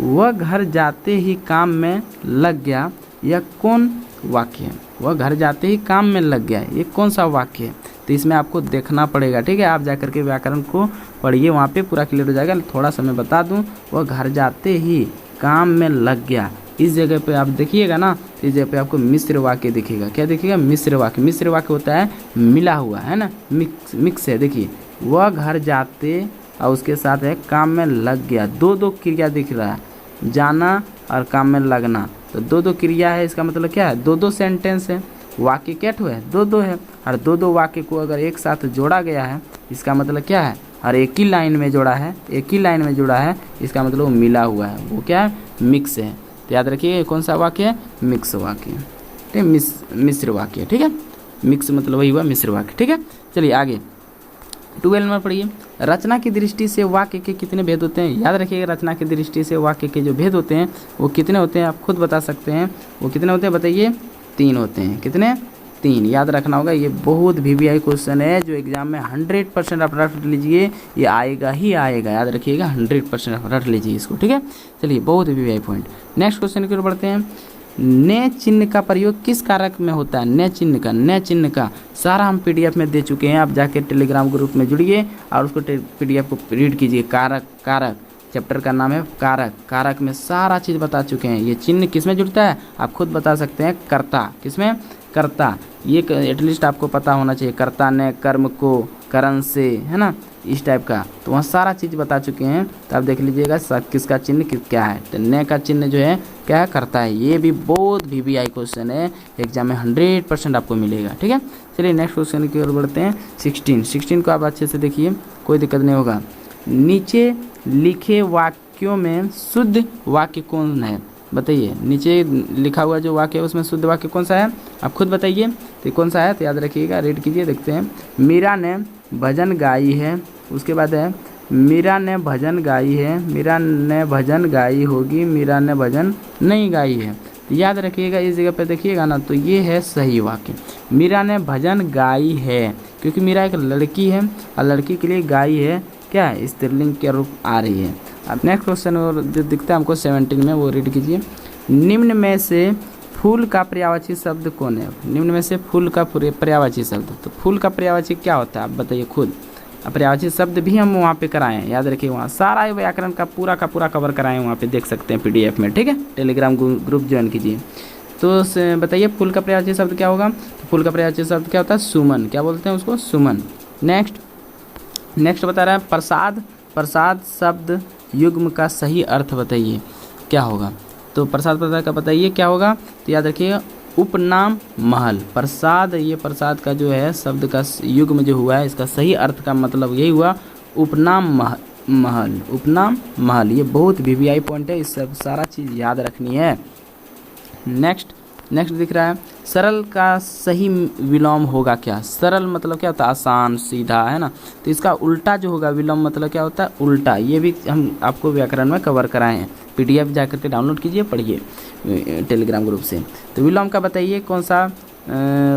वह घर जाते ही काम में लग गया, यह कौन वाक्य है। वह घर जाते ही काम में लग गया, ये कौन सा वाक्य है। तो इसमें आपको देखना पड़ेगा, ठीक है, आप जाकर के व्याकरण को पढ़िए, वहाँ पे पूरा क्लियर हो जाएगा। थोड़ा सा मैं बता दूँ, वह घर जाते ही काम में लग गया, इस जगह पे आप देखिएगा ना, इस जगह पे आपको मिश्र वाक्य दिखेगा। क्या दिखेगा, मिश्र वाक्य। मिश्र वाक्य होता है मिला हुआ, है ना, मिक्स है। देखिए वह घर जाते और उसके साथ है काम में लग गया, दो क्रिया दिख रहा है, जाना और काम में लगना, तो दो क्रिया है, इसका मतलब क्या है, दो सेंटेंस है, वाक्य क्या है, दो है, और दो वाक्य को अगर एक साथ जोड़ा गया है इसका मतलब क्या है, और एक ही लाइन में जोड़ा है, एक ही लाइन में जुड़ा है, इसका मतलब वो मिला हुआ है, वो क्या है, मिक्स है। तो याद रखिए कौन सा वाक्य है, मिक्स वाक्य, ठीक है, मिश्र वाक्य, ठीक है, मिक्स मतलब वही हुआ मिश्र वाक्य, ठीक है। चलिए आगे 12 में पढ़िए। रचना की दृष्टि से वाक्य के कितने भेद होते हैं। याद रखिएगा रचना की दृष्टि से वाक्य के जो भेद होते हैं वो कितने होते हैं, आप खुद बता सकते हैं, वो कितने होते हैं बताइए, 3 होते हैं। कितने, 3। याद रखना होगा, ये बहुत VVI क्वेश्चन है जो एग्जाम में 100% आप रट लीजिए, ये आएगा ही आएगा, याद रखिएगा 100% आप रट लीजिए इसको, ठीक है। चलिए बहुत VVI पॉइंट। नेक्स्ट क्वेश्चन की ओर बढ़ते हैं। ने चिन्ह का प्रयोग किस कारक में होता है? ने चिन्ह का सारा हम PDF में दे चुके हैं, आप जाके टेलीग्राम ग्रुप में जुड़िए और उसको PDF को रीड कीजिए। कारक चैप्टर का नाम है कारक में सारा चीज़ बता चुके हैं। ये चिन्ह किस में जुड़ता है आप खुद बता सकते हैं, कर्ता। किसमें? कर्ता। ये एटलीस्ट आपको पता होना चाहिए, कर्ता ने कर्म को करण से, है ना, इस टाइप का, तो वहाँ सारा चीज़ बता चुके हैं। तो आप देख लीजिएगा किसका चिन्ह क्या है। तो ने का चिन्ह जो है क्या है? कर्ता है। ये भी बहुत VVI क्वेश्चन है, एग्जाम में 100% आपको मिलेगा, ठीक है। चलिए नेक्स्ट क्वेश्चन की ओर बढ़ते हैं। 16 को आप अच्छे से देखिए, कोई दिक्कत नहीं होगा। नीचे लिखे वाक्यों में शुद्ध वाक्य कौन है? बताइए, नीचे लिखा हुआ जो वाक्य है उसमें शुद्ध वाक्य कौन सा है? आप खुद बताइए तो कौन सा है, तो याद रखिएगा, रीड कीजिए, देखते हैं। मीरा ने भजन गाई है, उसके बाद है मीरा ने भजन गाई है, मीरा ने भजन गाई होगी, मीरा ने भजन नहीं गाई है। तो याद रखिएगा, इस जगह पे देखिएगा ना, तो ये है सही वाक्य। मीरा ने भजन गाई है, क्योंकि मीरा एक लड़की है और लड़की के लिए गाई है क्या है? स्त्रीलिंग के रूप आ रही है। अब नेक्स्ट क्वेश्चन और जो दिखता है हमको 17 में, वो रीड कीजिए। निम्न में से फूल का पर्यायवाची शब्द कौन है? निम्न में से फूल का पर्यायवाची शब्द, तो फूल का पर्यायवाची क्या होता है आप बताइए खुद। पर्यायवाची शब्द भी हम वहाँ पे कराएं, याद रखिए, वहाँ सारा व्याकरण का पूरा कवर कराएं, वहाँ पे देख सकते हैं PDF में, ठीक है। टेलीग्राम ग्रुप ज्वाइन कीजिए। तो बताइए फूल का पर्यायवाची शब्द क्या होगा? तो फूल का पर्यायवाची शब्द क्या होता है? सुमन। क्या बोलते हैं उसको? सुमन। नेक्स्ट बता रहा है प्रसाद शब्द युग्म का सही अर्थ बताइए क्या होगा? तो प्रसाद का बताइए क्या होगा? तो याद रखिए, उपनाम महल। प्रसाद, ये प्रसाद का जो है शब्द का युग्म जो हुआ है, इसका सही अर्थ का मतलब यही हुआ उपनाम महल। उपनाम महल, ये बहुत VVI पॉइंट है, इस सब सारा चीज़ याद रखनी है। नेक्स्ट दिख रहा है, सरल का सही विलोम होगा क्या? सरल मतलब क्या होता है? आसान, सीधा, है ना। तो इसका उल्टा जो होगा, विलोम मतलब क्या होता है? उल्टा। ये भी हम आपको व्याकरण में कवर कराए हैं, PDF जा करके डाउनलोड कीजिए, पढ़िए टेलीग्राम ग्रुप से। तो विलोम का बताइए कौन सा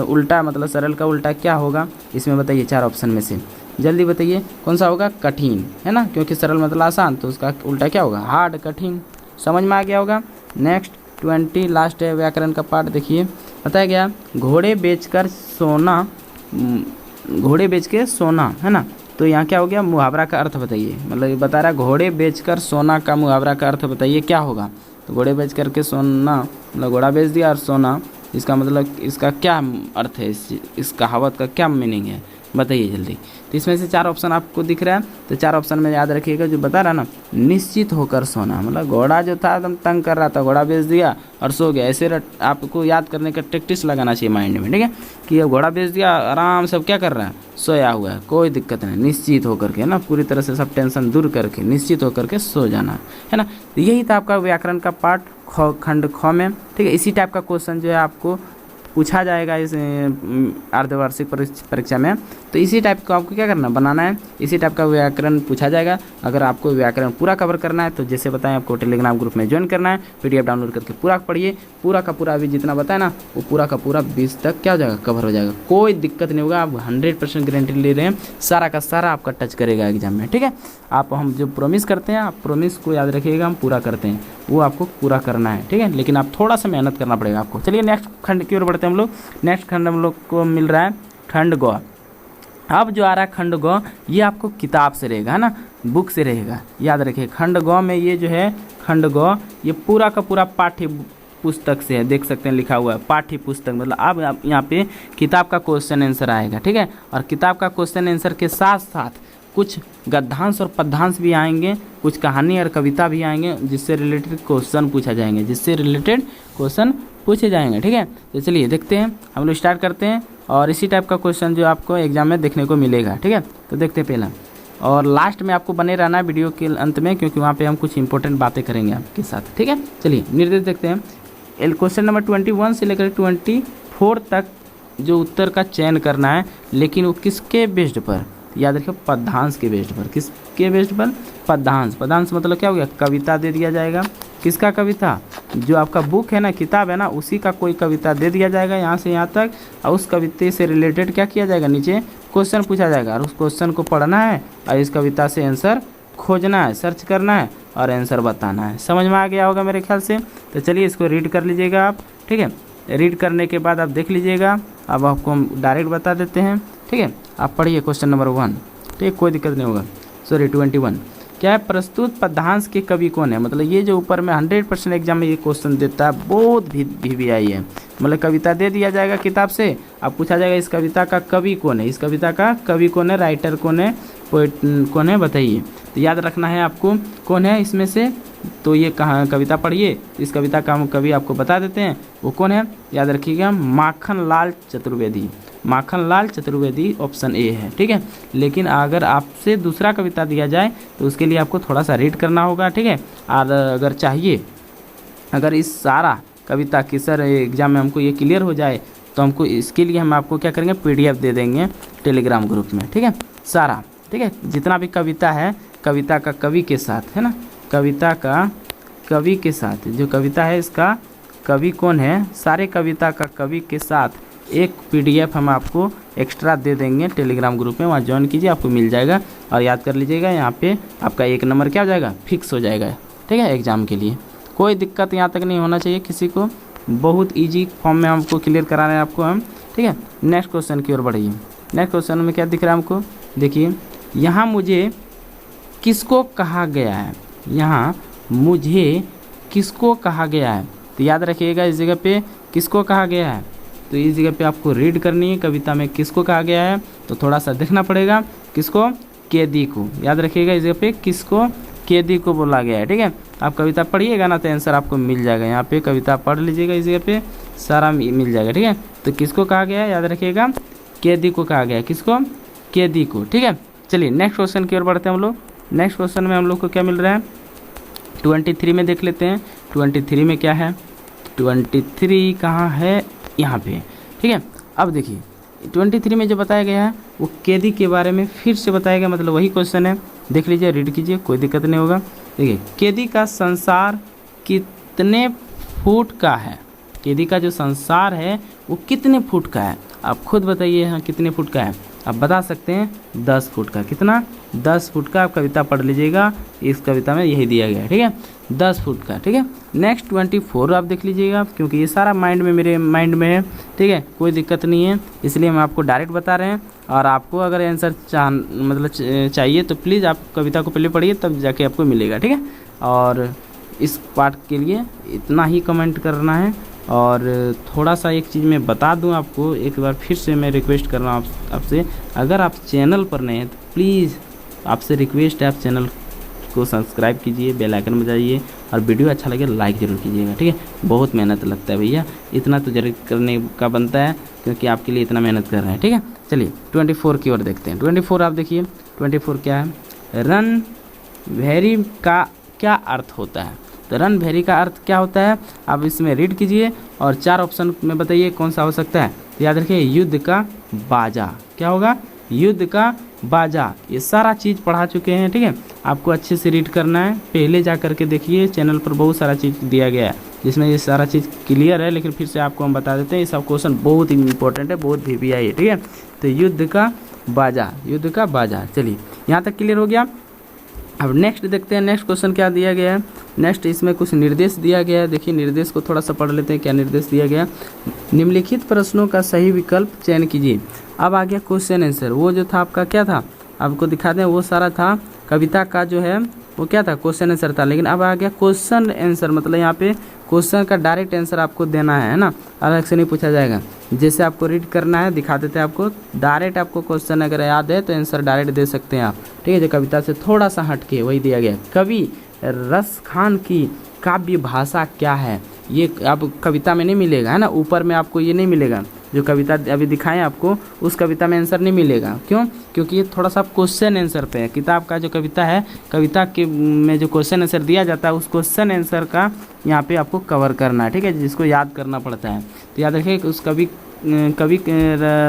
उल्टा, मतलब सरल का उल्टा क्या होगा इसमें बताइए, 4 ऑप्शन में से जल्दी बताइए कौन सा होगा? कठिन, है ना, क्योंकि सरल मतलब आसान, तो उसका उल्टा क्या होगा? हार्ड, कठिन। समझ में आ गया होगा। नेक्स्ट 20 लास्ट है व्याकरण का पार्ट, देखिए बताया गया, घोड़े बेच के सोना, है ना। तो यहाँ क्या हो गया? मुहावरा का अर्थ बताइए, मतलब ये बता रहा है घोड़े बेचकर सोना का मुहावरा का अर्थ बताइए क्या होगा? तो घोड़े बेच करके सोना, मतलब घोड़ा बेच दिया और सोना, इसका मतलब इसका क्या अर्थ है? इस कहावत का क्या मीनिंग है बताइए जल्दी। तो इसमें से 4 ऑप्शन आपको दिख रहा है, तो 4 ऑप्शन में याद रखिएगा, जो बता रहा ना, निश्चित होकर सोना, मतलब घोड़ा जो था एकदम तंग कर रहा था, घोड़ा बेच दिया और सो गया। ऐसे आपको याद करने का प्रैक्टिस लगाना चाहिए माइंड में, ठीक है, कि अब घोड़ा बेच दिया, आराम से क्या कर रहा है? सोया हुआ है, कोई दिक्कत नहीं, निश्चित होकर के ना, पूरी तरह से सब टेंशन दूर करके निश्चित होकर के सो जाना, है ना। तो यही था आपका व्याकरण का पार्ट खंड ख में, ठीक है। इसी टाइप का क्वेश्चन जो है आपको पूछा जाएगा इस अर्धवार्षिक परीक्षा में। तो इसी टाइप का आपको क्या करना, बनाना है, इसी टाइप का व्याकरण पूछा जाएगा। अगर आपको व्याकरण पूरा कवर करना है तो जैसे बताएं, आपको टेलीग्राम ग्रुप में ज्वाइन करना है, PDF डाउनलोड करके पूरा पढ़िए, पूरा का पूरा अभी जितना बताया ना, वो पूरा का पूरा 20 तक क्या हो जाएगा? कवर हो जाएगा, कोई दिक्कत नहीं होगा। आप 100% गारंटी ले रहे हैं, सारा का सारा आपका टच करेगा एग्जाम में, ठीक है। आप हम जो प्रॉमिस करते हैं, आप प्रॉमिस को याद रखिएगा, हम पूरा करते हैं, वो आपको पूरा करना है, ठीक है, लेकिन आप थोड़ा सा मेहनत करना पड़ेगा आपको। चलिए नेक्स्ट खंड की ओर बढ़ते हैं हम लोग। नेक्स्ट खंड हम लोग को मिल रहा है खंड ग। अब जो आ रहा है खंड ग, ये आपको किताब से रहेगा, है ना, बुक से रहेगा, याद रखिए। खंड ग में ये जो है खंड ग, ये पूरा का पूरा पाठ्य पुस्तक से है, देख सकते हैं लिखा हुआ है पाठ्य पुस्तक, मतलब अब यहाँ पे किताब का क्वेश्चन आंसर आएगा, ठीक है। और किताब का क्वेश्चन आंसर के साथ साथ कुछ गद्यांश और पद्यांश भी आएंगे, कुछ कहानी और कविता भी आएंगे, जिससे रिलेटेड क्वेश्चन पूछे जाएंगे, ठीक है। तो चलिए देखते हैं, हम लोग स्टार्ट करते हैं, और इसी टाइप का क्वेश्चन जो आपको एग्जाम में देखने को मिलेगा, ठीक है। तो देखते हैं पहला, और लास्ट में आपको बने रहना है वीडियो के अंत में, क्योंकि वहाँ पे हम कुछ इंपॉर्टेंट बातें करेंगे आपके साथ, ठीक है। चलिए निर्देश देखते हैं। क्वेश्चन नंबर 21 से लेकर 24 तक जो उत्तर का चयन करना है, लेकिन वो किसके बेस्ड पर? याद रखिए, पद्यांश के बेस्ड पर। किसके बेस्ड पर? पद्यांश। पद्यांश मतलब क्या हो गया? कविता दे दिया जाएगा। किसका कविता? जो आपका बुक है ना, किताब है ना, उसी का कोई कविता दे दिया जाएगा यहाँ से यहाँ तक, और उस कविता से रिलेटेड क्या किया जाएगा, नीचे क्वेश्चन पूछा जाएगा और उस क्वेश्चन को पढ़ना है और इस कविता से आंसर खोजना है, सर्च करना है और आंसर बताना है। समझ में आ गया होगा मेरे ख्याल से। तो चलिए इसको रीड कर लीजिएगा आप, ठीक है। रीड करने के बाद आप देख लीजिएगा, अब आपको हम डायरेक्ट बता देते हैं, ठीक है। आप पढ़िए क्वेश्चन नंबर 1, ठीक है, कोई दिक्कत नहीं होगा। सॉरी 21 क्या है, प्रस्तुत पद्यांश के कवि कौन है। मतलब ये जो ऊपर में 100% एग्जाम में ये क्वेश्चन देता है, बहुत VVI है। मतलब कविता दे दिया जाएगा किताब से, अब पूछा जाएगा इस कविता का कवि कौन है, इस कविता का कवि कौन है, राइटर कौन है, पोएट कौन है, बताइए। तो याद रखना है आपको कौन है इसमें से। तो ये कहाँ कविता पढ़िए, इस कविता का हम कवि आपको बता देते हैं, वो कौन है, याद रखिएगा, माखन लाल चतुर्वेदी। माखन लाल चतुर्वेदी ऑप्शन ए है, ठीक है। लेकिन अगर आपसे दूसरा कविता दिया जाए तो उसके लिए आपको थोड़ा सा रीड करना होगा, ठीक है। और अगर चाहिए, अगर इस सारा कविता की सर एग्जाम में हमको ये क्लियर हो जाए तो हमको इसके लिए हम आपको क्या करेंगे, PDF दे देंगे टेलीग्राम ग्रुप में, ठीक है, सारा, ठीक है, जितना भी कविता है, कविता का कवि के साथ, है ना, कविता का कवि के साथ, जो कविता है इसका कवि कौन है, सारे कविता का कवि के साथ एक PDF हम आपको एक्स्ट्रा दे देंगे टेलीग्राम ग्रुप में, वहाँ ज्वाइन कीजिए, आपको मिल जाएगा। और याद कर लीजिएगा, यहाँ पे आपका 1 नंबर क्या हो जाएगा, फिक्स हो जाएगा, ठीक है, एग्जाम के लिए। कोई दिक्कत यहाँ तक नहीं होना चाहिए किसी को, बहुत ईजी फॉर्म में हमको क्लियर करा रहे हैं आपको हम, ठीक है। नेक्स्ट क्वेश्चन की ओर बढ़िए। नेक्स्ट क्वेश्चन में क्या दिख रहा है हमको, देखिए, यहाँ मुझे किसको कहा गया है, यहाँ मुझे किसको कहा गया है। तो याद रखिएगा इस जगह पे किसको कहा गया है, तो इस जगह पे आपको रीड करनी है, कविता में किसको कहा गया है, तो थोड़ा सा देखना पड़ेगा, किसको, कैदी को। याद रखिएगा इस जगह पे किसको, कैदी को बोला गया है, ठीक है। आप कविता पढ़िएगा ना तो आंसर आपको मिल जाएगा, यहाँ पे कविता पढ़ लीजिएगा, इस जगह पे सारा मिल जाएगा, ठीक है। तो किसको कहा गया है, याद रखिएगा, कैदी को कहा गया है, किसको, कैदी को, ठीक है। चलिए नेक्स्ट क्वेश्चन की ओर बढ़ते हैं हम लोग। नेक्स्ट क्वेश्चन में हम लोग को क्या मिल रहा है, 23 में देख लेते हैं। 23 में क्या है, 23 कहाँ है, यहाँ पे, ठीक है। अब देखिए 23 में जो बताया गया है वो कैदी के बारे में फिर से बताया गया, मतलब वही क्वेश्चन है, देख लीजिए, रीड कीजिए, कोई दिक्कत नहीं होगा। देखिए, कैदी का संसार कितने फुट का है, कैदी का जो संसार है वो कितने फुट का है, आप खुद बताइए, हाँ कितने फुट का है, आप बता सकते हैं 10 फुट का। कितना, 10 फुट का। आप कविता पढ़ लीजिएगा, इस कविता में यही दिया गया है, ठीक है, 10 फुट का, ठीक है। नेक्स्ट 24 आप देख लीजिएगा, क्योंकि ये सारा मेरे माइंड में है, ठीक है, कोई दिक्कत नहीं है, इसलिए हम आपको डायरेक्ट बता रहे हैं। और आपको अगर आंसर चाहिए तो प्लीज़ आप कविता को पहले पढ़िए, तब जाके आपको मिलेगा, ठीक है। और इस पार्ट के लिए इतना ही कमेंट करना है। और थोड़ा सा एक चीज़ मैं बता दूं आपको, एक बार फिर से मैं रिक्वेस्ट कर रहा हूँ आपसे, अगर आप चैनल पर नए हैं तो प्लीज़ आपसे रिक्वेस्ट है, आप चैनल को सब्सक्राइब कीजिए, बेल आइकन बजाइए, और वीडियो अच्छा लगे लाइक ज़रूर कीजिएगा, ठीक है। बहुत मेहनत लगता है भैया, इतना तो जरूर करने का बनता है, क्योंकि आपके लिए इतना मेहनत कर रहे हैं, ठीक है। चलिए 24 की ओर देखते हैं। 24 आप देखिए, 24 क्या है, रणभेरी का क्या अर्थ होता है। तो रणभेरी का अर्थ क्या होता है, आप इसमें रीड कीजिए और 4 ऑप्शन में बताइए कौन सा हो सकता है। तो याद रखिए, युद्ध का बाजा, क्या होगा, युद्ध का बाजा। ये सारा चीज़ पढ़ा चुके हैं, ठीक है, आपको अच्छे से रीड करना है, पहले जा करके देखिए, चैनल पर बहुत सारा चीज़ दिया गया है जिसमें ये सारा चीज़ क्लियर है, लेकिन फिर से आपको हम बता देते हैं, ये सब क्वेश्चन बहुत इंपॉर्टेंट है, बहुत VVI है, ठीक है। तो युद्ध का बाजा, युद्ध का बाजा, चलिए यहाँ तक क्लियर हो गया। अब नेक्स्ट देखते हैं, नेक्स्ट क्वेश्चन क्या दिया गया है। नेक्स्ट इसमें कुछ निर्देश दिया गया है, देखिए निर्देश को थोड़ा सा पढ़ लेते हैं, क्या निर्देश दिया गया। निम्नलिखित प्रश्नों का सही विकल्प चयन कीजिए। अब आ गया क्वेश्चन आंसर, वो जो था आपका क्या था, आपको दिखा दें, वो सारा था कविता का जो है वो क्या था, क्वेश्चन आंसर था। लेकिन अब आ गया क्वेश्चन आंसर, मतलब यहाँ पे क्वेश्चन का डायरेक्ट आंसर आपको देना है ना, अलग से नहीं पूछा जाएगा। जैसे आपको रीड करना है, दिखा देते हैं आपको, डायरेक्ट आपको क्वेश्चन अगर याद है तो आंसर डायरेक्ट दे सकते हैं आप, ठीक है। जो कविता से थोड़ा सा हट के वही दिया गया। कवि रसखान की काव्य भाषा क्या है, ये अब कविता में नहीं मिलेगा, है ना, ऊपर में आपको ये नहीं मिलेगा, जो कविता अभी दिखाएं आपको उस कविता में आंसर नहीं मिलेगा। क्यों, क्योंकि ये थोड़ा सा क्वेश्चन आंसर पे है। किताब का जो कविता है, कविता के में जो क्वेश्चन आंसर दिया जाता है, उस क्वेश्चन आंसर का यहाँ पे आपको कवर करना है, ठीक है, जिसको याद करना पड़ता है। तो याद रखिए उस कवि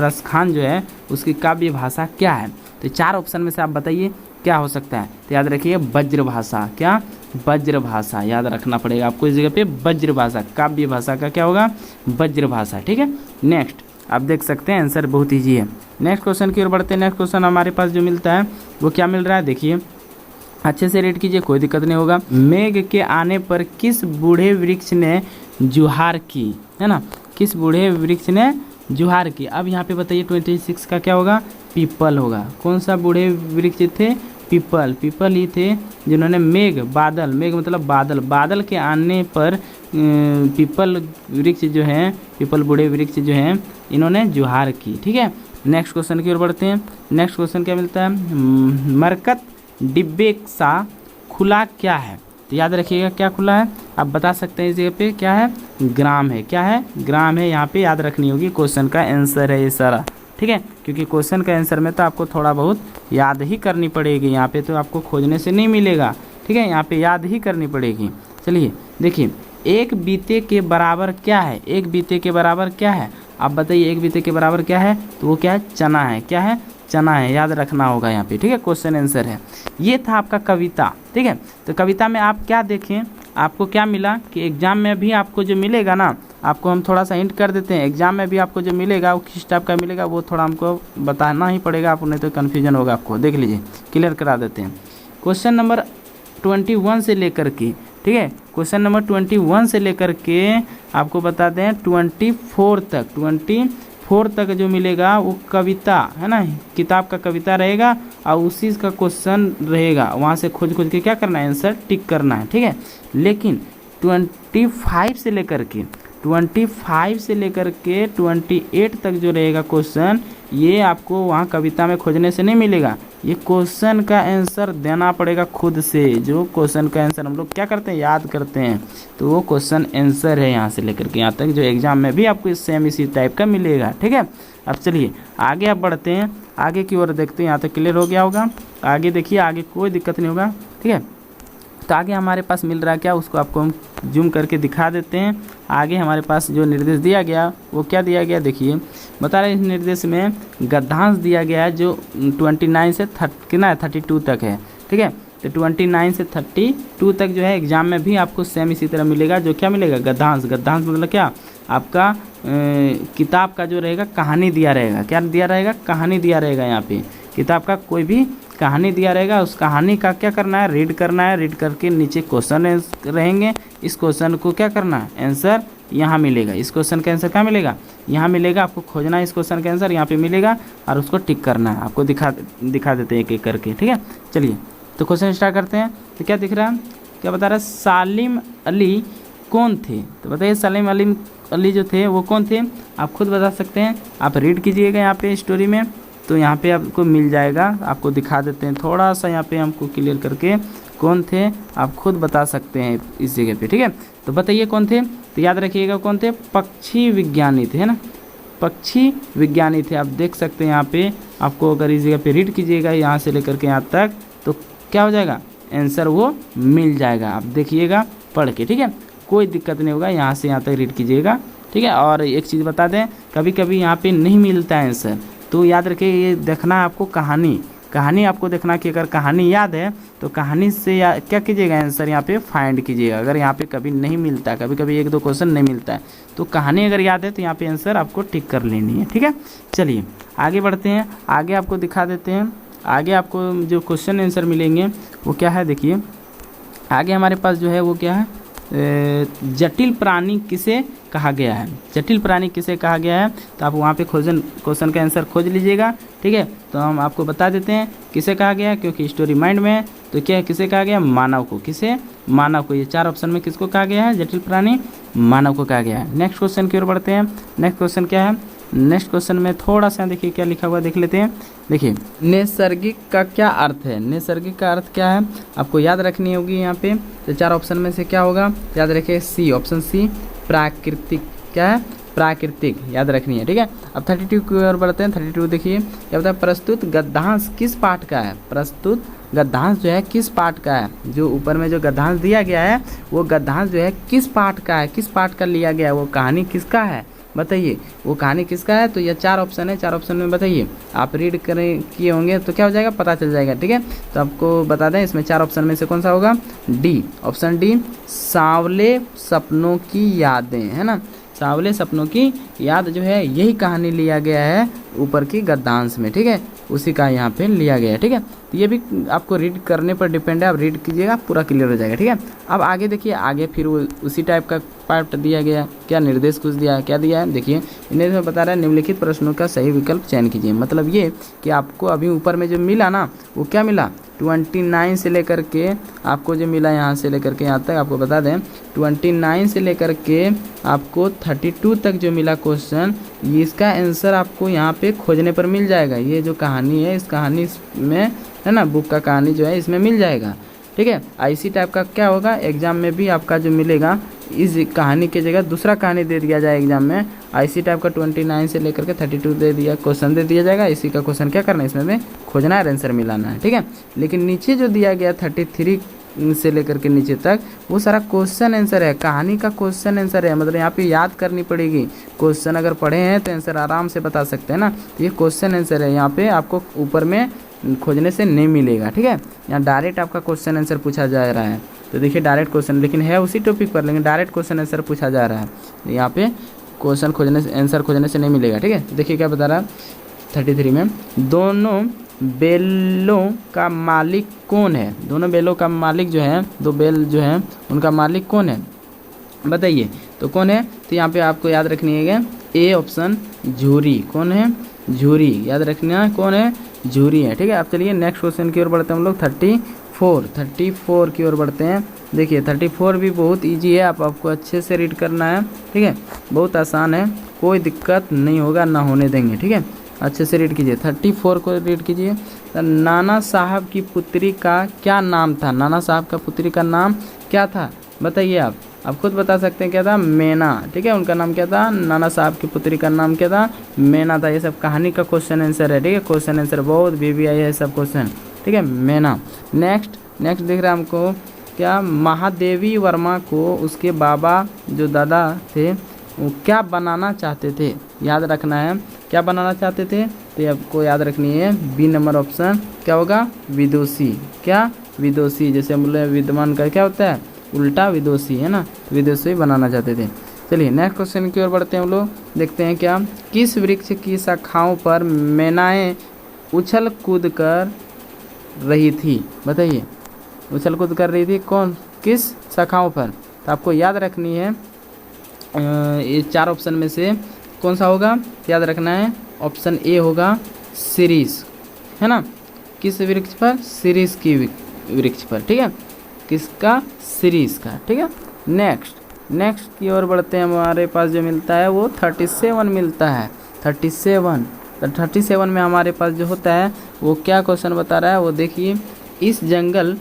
रसखान जो है उसकी काव्य भाषा क्या है। तो 4 ऑप्शन में से आप बताइए क्या हो सकता है? तो याद रखिए वज्र भाषा। क्या? वज्र भाषा याद रखना पड़ेगा आपको इस जगह पे। वज्र भाषा, काव्य भाषा का क्या होगा? वज्र भाषा। ठीक है, नेक्स्ट आप देख सकते हैं आंसर बहुत ईजी है। नेक्स्ट क्वेश्चन की ओर बढ़ते हैं। नेक्स्ट क्वेश्चन हमारे पास जो मिलता है वो क्या मिल रहा है, देखिए अच्छे से रीड कीजिए, कोई दिक्कत नहीं होगा। मेघ के आने पर किस बूढ़े वृक्ष ने जुहार की, है ना, किस बूढ़े वृक्ष ने जुहार की। अब यहाँ पे बताइए 26 का क्या होगा? पीपल होगा। कौन सा बूढ़े वृक्ष थे? पीपल। पीपल ही थे जिन्होंने मेघ, बादल, मेघ मतलब बादल, बादल के आने पर पीपल वृक्ष जो है, पीपल बूढ़े वृक्ष जो हैं, इन्होंने जुहार की। ठीक है, नेक्स्ट क्वेश्चन की ओर बढ़ते हैं। नेक्स्ट क्वेश्चन क्या मिलता है? मरकत डिब्बे सा खुला क्या है? तो याद रखिएगा क्या खुला है, आप बता सकते हैं इस जगह पे क्या है? ग्राम है। क्या है? ग्राम है। यहाँ पे याद रखनी होगी, क्वेश्चन का आंसर है ये सारा। ठीक है, क्योंकि क्वेश्चन का आंसर में तो आपको थोड़ा बहुत याद ही करनी पड़ेगी, यहाँ पे तो आपको खोजने से नहीं मिलेगा। ठीक है, यहाँ पे याद ही करनी पड़ेगी। चलिए देखिए, एक बीते के बराबर क्या है? एक बीते के बराबर क्या है? आप बताइए एक बीते के बराबर क्या है? तो वो क्या है? चना है। क्या है? चना है। याद रखना होगा यहाँ पे। ठीक है, क्वेश्चन आंसर है। ये था आपका कविता। ठीक है, तो कविता में आप क्या देखें, आपको क्या मिला कि एग्जाम में भी आपको जो मिलेगा ना, आपको हम थोड़ा सा हिंट कर देते हैं, एग्जाम में भी आपको जो मिलेगा वो किस टाइप का मिलेगा वो थोड़ा हमको बताना ही पड़ेगा, आपको नहीं तो कन्फ्यूजन होगा आपको। देख लीजिए, क्लियर करा देते हैं। क्वेश्चन नंबर 21 से लेकर के, ठीक है, क्वेश्चन नंबर 21 से लेकर के आपको बता दें 24 तक, 24 तक जो मिलेगा वो कविता है ना, किताब का कविता रहेगा और उसी का क्वेश्चन रहेगा। वहाँ से खोज खोज के क्या करना है? आंसर टिक करना है। ठीक है, लेकिन 25 से लेकर के 28 तक जो रहेगा क्वेश्चन, ये आपको वहाँ कविता में खोजने से नहीं मिलेगा। ये क्वेश्चन का आंसर देना पड़ेगा खुद से। जो क्वेश्चन का आंसर हम लोग क्या करते हैं? याद करते हैं। तो वो क्वेश्चन आंसर है यहाँ से लेकर के यहाँ तक, जो एग्जाम में भी आपको सेम इसी टाइप का मिलेगा। ठीक है, अब चलिए आगे आप बढ़ते हैं, आगे की ओर देखते हैं। यहाँ तक क्लियर हो गया होगा। आगे देखिए, आगे कोई दिक्कत नहीं होगा। ठीक है, तो आगे हमारे पास मिल रहा है क्या, उसको आपको हम जूम करके दिखा देते हैं। आगे हमारे पास जो निर्देश दिया गया वो क्या दिया गया, देखिए बता रहे हैं। इस निर्देश में गद्यांश दिया गया है जो 29 से 32 तक है। ठीक है, तो 29 से 32 तक जो है एग्जाम में भी आपको सेम इसी तरह मिलेगा। जो क्या मिलेगा? गद्यांश। गद्यांश मतलब क्या? आपका किताब का जो रहेगा कहानी दिया रहेगा। क्या दिया रहेगा? कहानी दिया रहेगा। यहाँ पे किताब का कोई भी कहानी दिया रहेगा, उस कहानी का क्या करना है? रीड करना है। रीड करके नीचे क्वेश्चन रहेंगे, इस क्वेश्चन को क्या करना है? आंसर यहाँ मिलेगा। इस क्वेश्चन का आंसर क्या मिलेगा? यहाँ मिलेगा। आपको खोजना है इस क्वेश्चन का आंसर, यहाँ पे मिलेगा और उसको टिक करना है। आपको दिखा देते हैं एक एक करके। ठीक है, चलिए तो क्वेश्चन स्टार्ट करते हैं। तो क्या दिख रहा है, क्या बता रहा है? सालिम अली कौन थे? तो बताइए सालिम अली जो थे वो कौन थे? आप खुद बता सकते हैं। आप रीड कीजिएगा यहाँ पे स्टोरी में, तो यहाँ पे आपको मिल जाएगा। आपको दिखा देते हैं थोड़ा सा यहाँ पे हमको क्लियर करके, कौन थे आप खुद बता सकते हैं इस जगह पे। ठीक है, तो बताइए कौन थे? तो याद रखिएगा कौन थे? पक्षी विज्ञानी थे, है ना, पक्षी विज्ञानी थे। आप देख सकते हैं यहाँ पे, आपको अगर इस जगह पे रीड कीजिएगा यहाँ से लेकर के यहाँ तक, तो क्या हो जाएगा? आंसर वो मिल जाएगा। आप देखिएगा पढ़ के। ठीक है, कोई दिक्कत नहीं होगा, यहाँ से यहाँ तक रीड कीजिएगा। ठीक है, और एक चीज़ बता दें, कभी कभी यहाँ पे नहीं मिलता है आंसर, तो याद रखिए ये देखना है आपको कहानी आपको देखना कि अगर कहानी याद है तो कहानी से क्या कीजिएगा? आंसर यहाँ पे फाइंड कीजिएगा। अगर यहाँ पे कभी नहीं मिलता, कभी कभी एक दो क्वेश्चन नहीं मिलता है, तो कहानी अगर याद है तो यहाँ पे आंसर आपको टिक कर लेनी है। ठीक है, चलिए आगे बढ़ते हैं। आगे आपको दिखा देते हैं। आगे आपको जो क्वेश्चन आंसर मिलेंगे वो क्या है, देखिए आगे हमारे पास जो है वो क्या है? जटिल प्राणी किसे कहा गया है? जटिल प्राणी किसे कहा गया है? तो आप वहाँ पे क्वेश्चन का आंसर खोज लीजिएगा। ठीक है, तो हम आपको बता देते हैं किसे कहा गया है, क्योंकि स्टोरी माइंड में है। तो क्या है, किसे कहा गया? मानव को। किसे? मानव को। ये 4 ऑप्शन में किसको कहा गया है? जटिल प्राणी मानव को कहा गया है। नेक्स्ट क्वेश्चन की ओर बढ़ते हैं। नेक्स्ट क्वेश्चन क्या है? नेक्स्ट क्वेश्चन में थोड़ा सा देखिए क्या लिखा हुआ, देख लेते हैं। देखिए नैसर्गिक का क्या अर्थ है? नैसर्गिक का अर्थ क्या है आपको याद रखनी होगी यहाँ पे। तो 4 ऑप्शन में से क्या होगा? याद रखिए सी, ऑप्शन सी प्राकृतिक। क्या है? प्राकृतिक, याद रखनी है। ठीक है, अब 32 की ओर बढ़ते हैं। 32 देखिए क्या बताया? प्रस्तुत गद्यांश किस पाठ का है? प्रस्तुत गद्यांश जो है किस पाठ का है? जो ऊपर में जो गद्यांश दिया गया है वो गद्यांश जो है किस पाठ का है? किस पाठ का लिया गया है? वो कहानी किसका है? बताइए वो कहानी किसका है। तो ये 4 ऑप्शन है, 4 ऑप्शन में बताइए। आप रीड करें किए होंगे तो क्या हो जाएगा, पता चल जाएगा। ठीक है, तो आपको बता दें इसमें 4 ऑप्शन में से कौन सा होगा, डी, ऑप्शन डी, सांवले सपनों की यादें, है ना। सांवले सपनों की याद जो है यही कहानी लिया गया है ऊपर की गद्यांश में। ठीक है, उसी का यहाँ पे लिया गया है। ठीक है, तो ये भी आपको रीड करने पर डिपेंड है, आप रीड कीजिएगा पूरा क्लियर हो जाएगा। ठीक है, अब आगे देखिए, आगे फिर वो उसी टाइप का पार्ट दिया गया, क्या निर्देश कुछ दिया है, क्या दिया है देखिए। निर्देश में बता रहा है निम्नलिखित प्रश्नों का सही विकल्प चयन कीजिए। मतलब ये कि आपको अभी ऊपर में जो मिला ना, वो क्या मिला, 29 से लेकर के आपको जो मिला यहाँ से लेकर के यहाँ तक आपको बता दें, 29 से लेकर के आपको 32 तक जो मिला क्वेश्चन, इसका आंसर आपको यहाँ पे खोजने पर मिल जाएगा। ये जो कहानी है, इस कहानी में है ना, बुक का कहानी जो है इसमें मिल जाएगा। ठीक है, इसी टाइप का क्या होगा एग्जाम में भी आपका जो मिलेगा, इस कहानी की जगह दूसरा कहानी दे दिया जाए एग्जाम में, इसी टाइप का 29 से लेकर के 32 दे दिया क्वेश्चन दे दिया जाएगा। इसी का क्वेश्चन क्या करना है, इसमें खोजना है, आंसर मिलाना है। ठीक है, लेकिन नीचे जो दिया गया 33 से लेकर के नीचे तक वो सारा क्वेश्चन आंसर है, कहानी का क्वेश्चन आंसर है। मतलब यहाँ पे याद करनी पड़ेगी, क्वेश्चन अगर पढ़े हैं तो आंसर आराम से बता सकते हैं ना। तो ये क्वेश्चन आंसर है, यहाँ पे आपको ऊपर में खोजने से नहीं मिलेगा। ठीक है, यहाँ डायरेक्ट आपका क्वेश्चन आंसर पूछा जा रहा है। तो देखिए डायरेक्ट क्वेश्चन, लेकिन है उसी टॉपिक पर, लेकिन डायरेक्ट क्वेश्चन आंसर पूछा जा रहा है। यहाँ पे क्वेश्चन खोजने से, आंसर खोजने से नहीं मिलेगा। ठीक है, देखिए क्या बता रहा है 33 में, दोनों बेलों का मालिक कौन है। दोनों बेलों का मालिक जो है, 2 बेल जो है उनका मालिक कौन है बताइए। तो कौन है, तो यहाँ पे आपको याद रखनी है ए ऑप्शन झूरी। कौन है, झूरी, याद रखना कौन है, झूरी है। ठीक है, अब चलिए नेक्स्ट क्वेश्चन की ओर बढ़ते हैं हम लोग। 34 की ओर बढ़ते हैं। देखिए 34 भी बहुत इजी है, आपको अच्छे से रीड करना है। ठीक है, बहुत आसान है, कोई दिक्कत नहीं होगा, ना होने देंगे। ठीक है, अच्छे से रीड कीजिए, 34 को रीड कीजिए। नाना साहब की पुत्री का क्या नाम था। नाना साहब का पुत्री का नाम क्या था बताइए। आप खुद बता सकते हैं, क्या था, मैना। ठीक है, उनका नाम क्या था, नाना साहब की पुत्री का नाम क्या था, मैना था। ये सब कहानी का क्वेश्चन आंसर है। ठीक है, क्वेश्चन आंसर बहुत VBI है सब क्वेश्चन। ठीक है, मैना। नेक्स्ट दिख रहा है हमको क्या, महादेवी वर्मा को उसके बाबा जो दादा थे वो क्या बनाना चाहते थे। याद रखना है क्या बनाना चाहते थे, तो आपको याद रखनी है बी नंबर ऑप्शन क्या होगा, विदुषी। क्या, विदुषी। जैसे हम बोले विद्वान का क्या होता है, उल्टा विदुषी, है ना, विदुषी बनाना चाहते थे। चलिए नेक्स्ट क्वेश्चन की ओर बढ़ते हैं हम लोग। देखते हैं क्या, किस वृक्ष की शाखाओं पर मैनाएं उछल कूद कर रही थी बताइए। उछल कूद कर रही थी कौन, किस शाखाओं पर। तो आपको याद रखनी है ये 4 ऑप्शन में से कौन सा होगा, याद रखना है ऑप्शन ए होगा सीरीज, है ना। किस वृक्ष पर, सीरीज की वृक्ष पर। ठीक है, किसका, सीरीज का। ठीक है, नेक्स्ट की ओर बढ़ते हैं। हमारे पास जो मिलता है वो 37 मिलता है। 37 तो 37 में हमारे पास जो होता है वो क्या क्वेश्चन बता रहा है, वो देखिए, इस जंगल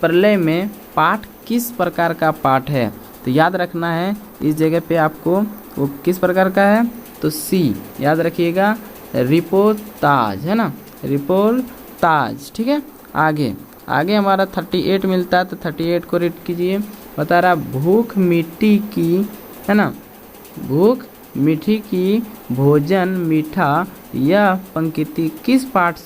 प्रलय में पाठ किस प्रकार का पाठ है। तो याद रखना है इस जगह पे आपको वो किस प्रकार का है, तो सी याद रखिएगा, रिपोर्ताज, है ना, रिपोर्ताज। ठीक है, आगे हमारा 38 मिलता है। तो 38 को रीड कीजिए। बता रहा भूख मिट्टी की, है ना, भूख मीठी की, भोजन मीठा, यह पंक्ति किस पाठ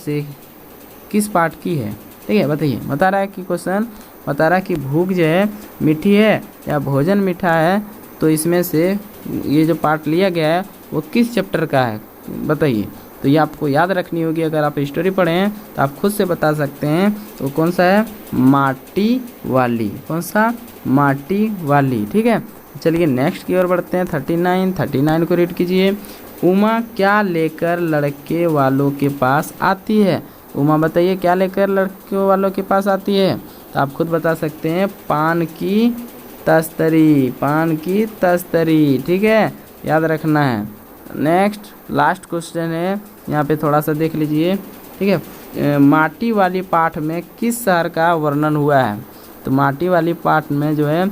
की है। ठीक है, बताइए। बता रहा है कि क्वेश्चन बता रहा है कि भूख जो है मीठी है या भोजन मीठा है, तो इसमें से ये जो पार्ट लिया गया है वो किस चैप्टर का है बताइए। तो ये आपको याद रखनी होगी। अगर आप स्टोरी पढ़े हैं तो आप खुद से बता सकते हैं। तो कौन सा है, माटी वाली। कौन सा, माटी वाली। ठीक है, चलिए नेक्स्ट की ओर बढ़ते हैं। 39 को रीड कीजिए। उमा क्या लेकर लड़के वालों के पास आती है। उमा बताइए क्या लेकर लड़के वालों के पास आती है। तो आप खुद बता सकते हैं, पान की तस्तरी। ठीक है, याद रखना है। नेक्स्ट लास्ट क्वेश्चन है, यहाँ पे थोड़ा सा देख लीजिए। ठीक है, माटी वाली पाठ में किस शहर का वर्णन हुआ है। तो माटी वाली पाठ में जो है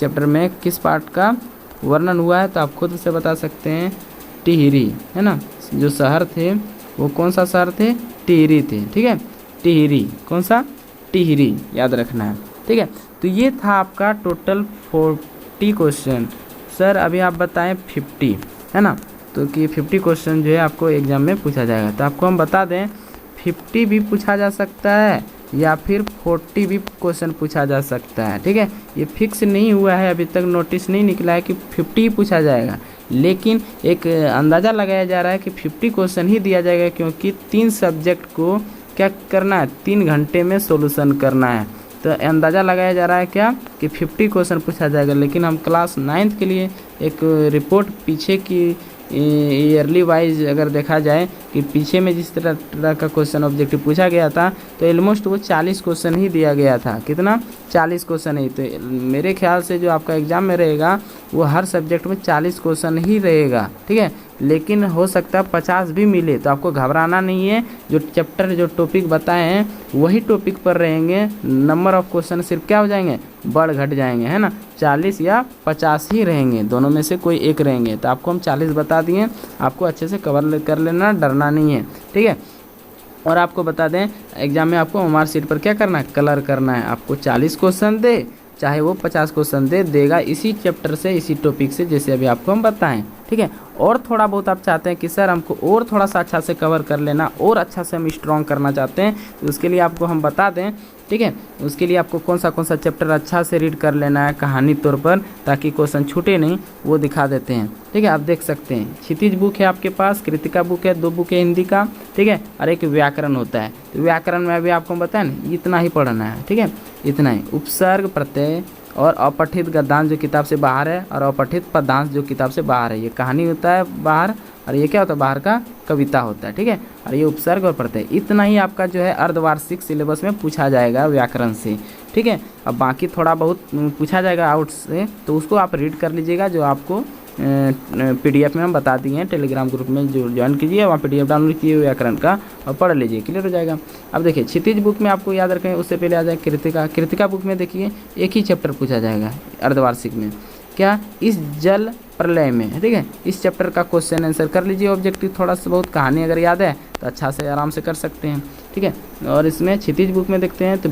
चैप्टर में किस पाठ का वर्णन हुआ है, तो आप खुद से बता सकते हैं, टिहरी, है ना। जो शहर थे वो कौन सा शहर थे, टिहरी थे। ठीक है, टिहरी, कौन सा, टिहरी, याद रखना है। ठीक है, तो ये था आपका टोटल 40 क्वेश्चन। सर अभी आप बताएं 50। है ना। तो कि 50 क्वेश्चन जो है आपको एग्ज़ाम में पूछा जाएगा। तो आपको हम बता दें 50 भी पूछा जा सकता है या फिर 40 भी क्वेश्चन पूछा जा सकता है, ठीक है। ये फिक्स नहीं हुआ है, अभी तक नोटिस नहीं निकला है कि 50 ही पूछा जाएगा, लेकिन एक अंदाज़ा लगाया जा रहा है कि 50 क्वेश्चन ही दिया जाएगा, क्योंकि 3 सब्जेक्ट को क्या करना है, 3 घंटे में सोल्यूशन करना है। तो अंदाज़ा लगाया जा रहा है क्या कि 50 क्वेश्चन पूछा जाएगा। लेकिन हम क्लास 9th के लिए एक रिपोर्ट पीछे की ईयरली वाइज अगर देखा जाए कि पीछे में जिस तरह का क्वेश्चन ऑब्जेक्टिव पूछा गया था, तो ऑलमोस्ट वो 40 क्वेश्चन ही दिया गया था। कितना? 40 क्वेश्चन ही। तो मेरे ख्याल से जो आपका एग्ज़ाम में रहेगा वो हर सब्जेक्ट में 40 क्वेश्चन ही रहेगा, ठीक है। लेकिन हो सकता है 50 भी मिले, तो आपको घबराना नहीं है। जो चैप्टर जो टॉपिक बताए हैं वही टॉपिक पर रहेंगे, नंबर ऑफ क्वेश्चन सिर्फ क्या हो जाएंगे, बढ़ घट जाएंगे, है ना। 40 या 50 ही रहेंगे, दोनों में से कोई एक रहेंगे। तो आपको हम 40 बता दिए, आपको अच्छे से कवर कर लेना, डरना नहीं है, ठीक है। और आपको बता दें एग्जाम में आपको ओएमआर शीट पर क्या करना है, कलर करना है। आपको 40 क्वेश्चन दे चाहे वो 50 क्वेश्चन देगा इसी चैप्टर से, इसी टॉपिक से, जैसे अभी आपको हम बताएं, ठीक है। और थोड़ा बहुत आप चाहते हैं कि सर हमको और थोड़ा सा अच्छा से कवर कर लेना, और अच्छा से हम स्ट्रॉन्ग करना चाहते हैं, तो उसके लिए आपको हम बता दें, ठीक है। उसके लिए आपको कौन सा चैप्टर अच्छा से रीड कर लेना है कहानी तौर पर, ताकि क्वेश्चन छूटे नहीं, वो दिखा देते हैं, ठीक है। आप देख सकते हैं क्षितिज बुक है आपके पास, कृतिका बुक है, 2 बुक है हिंदी का, ठीक है, और एक व्याकरण होता है। तो व्याकरण में अभी आपको बताया ना, इतना ही पढ़ना है, ठीक है, इतना ही। उपसर्ग, प्रत्यय और अपठित गद्यांश जो किताब से बाहर है, और अपठित पद्यांश जो किताब से बाहर है। ये कहानी होता है बाहर, और ये क्या होता है, बाहर का कविता होता है, ठीक है। और ये उपसर्ग और प्रत्यय, इतना ही आपका जो है अर्धवार्षिक सिलेबस में पूछा जाएगा व्याकरण से, ठीक है। अब बाकी थोड़ा बहुत पूछा जाएगा आउट से, तो उसको आप रीड कर लीजिएगा, जो आपको PDF में हम बता दिए हैं। टेलीग्राम ग्रुप में जो ज्वाइन कीजिए, वहाँ PDF डाउनलोड कीजिए व्याकरण का और पढ़ लीजिए, क्लियर हो जाएगा। अब देखिए क्षितिज बुक में आपको याद रखें, उससे पहले आ जाए कृतिका बुक में देखिए एक ही चैप्टर पूछा जाएगा अर्धवार्षिक में, क्या, इस जल प्रलय में, ठीक है। इस चैप्टर का क्वेश्चन आंसर कर लीजिए ऑब्जेक्टिव, थोड़ा सा बहुत कहानी अगर याद है तो अच्छा से आराम से कर सकते हैं, ठीक है। और इसमें क्षितिज बुक में देखते हैं तो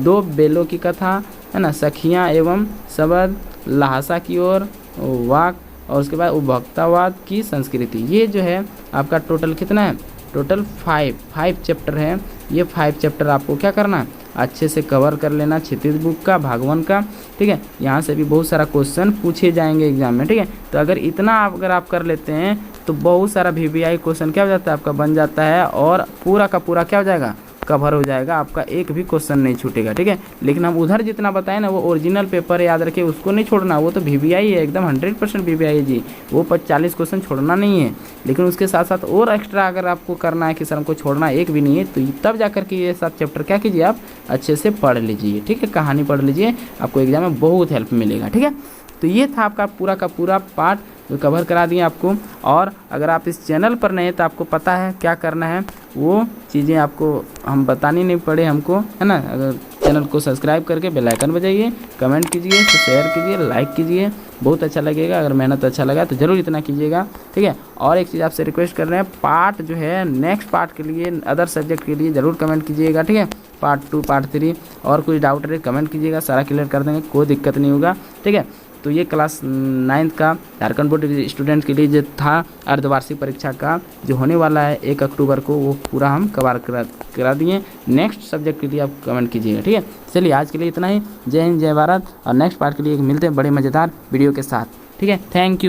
2 बेलों की कथा, है ना, सखियाँ एवं शब्द, लहासा की ओर, वाक, और उसके बाद उपभोक्तावाद की संस्कृति। ये जो है आपका टोटल कितना है, टोटल 5 चैप्टर है। ये 5 चैप्टर आपको क्या करना है, अच्छे से कवर कर लेना, क्षितिज बुक का, भागवन का, ठीक है। यहाँ से भी बहुत सारा क्वेश्चन पूछे जाएंगे एग्जाम में, ठीक है। तो अगर इतना अगर आप कर लेते हैं तो बहुत सारा VBI क्वेश्चन क्या हो जाता है, आपका बन जाता है, और पूरा का पूरा क्या हो जाएगा, कवर हो जाएगा, आपका एक भी क्वेश्चन नहीं छूटेगा, ठीक है। लेकिन हम उधर जितना बताएं ना, वो ओरिजिनल पेपर याद रखिए, उसको नहीं छोड़ना, वो तो VBI है, एकदम 100% VBI है जी, वो 40 क्वेश्चन छोड़ना नहीं है। लेकिन उसके साथ साथ और एक्स्ट्रा अगर आपको करना है कि सर हमको छोड़ना एक भी नहीं है, तो तब जाकर के ये 7 चैप्टर क्या कीजिए, आप अच्छे से पढ़ लीजिए, ठीक है। कहानी पढ़ लीजिए, आपको एग्जाम में बहुत हेल्प मिलेगा, ठीक है। तो ये था आपका पूरा का पूरा पार्ट जो कवर करा दिए आपको। और अगर आप इस चैनल पर नए, तो आपको पता है क्या करना है, वो चीज़ें आपको हम बतानी नहीं पड़े हमको, है ना। अगर चैनल को सब्सक्राइब करके बेल आइकन बजाइए, कमेंट कीजिए, शेयर कीजिए, लाइक कीजिए, बहुत अच्छा लगेगा। अगर मेहनत अच्छा लगा तो ज़रूर इतना कीजिएगा, ठीक है। और एक चीज़ आपसे रिक्वेस्ट कर रहे हैं, पार्ट जो है नेक्स्ट पार्ट के लिए, अदर सब्जेक्ट के लिए ज़रूर कमेंट कीजिएगा, ठीक है। पार्ट 2, पार्ट 3 और कुछ डाउट रहे कमेंट कीजिएगा, सारा क्लियर कर देंगे, कोई दिक्कत नहीं होगा, ठीक है। तो ये क्लास 9th का झारखंड बोर्ड स्टूडेंट के लिए जो था अर्धवार्षिक परीक्षा का जो होने वाला है 1 अक्टूबर को, वो पूरा हम कवर करा दिए। नेक्स्ट सब्जेक्ट के लिए आप कमेंट कीजिएगा, ठीक है। चलिए आज के लिए इतना ही। जय हिंद, जय भारत। और नेक्स्ट पार्ट के लिए मिलते हैं बड़े मज़ेदार वीडियो के साथ, ठीक है। Thank you.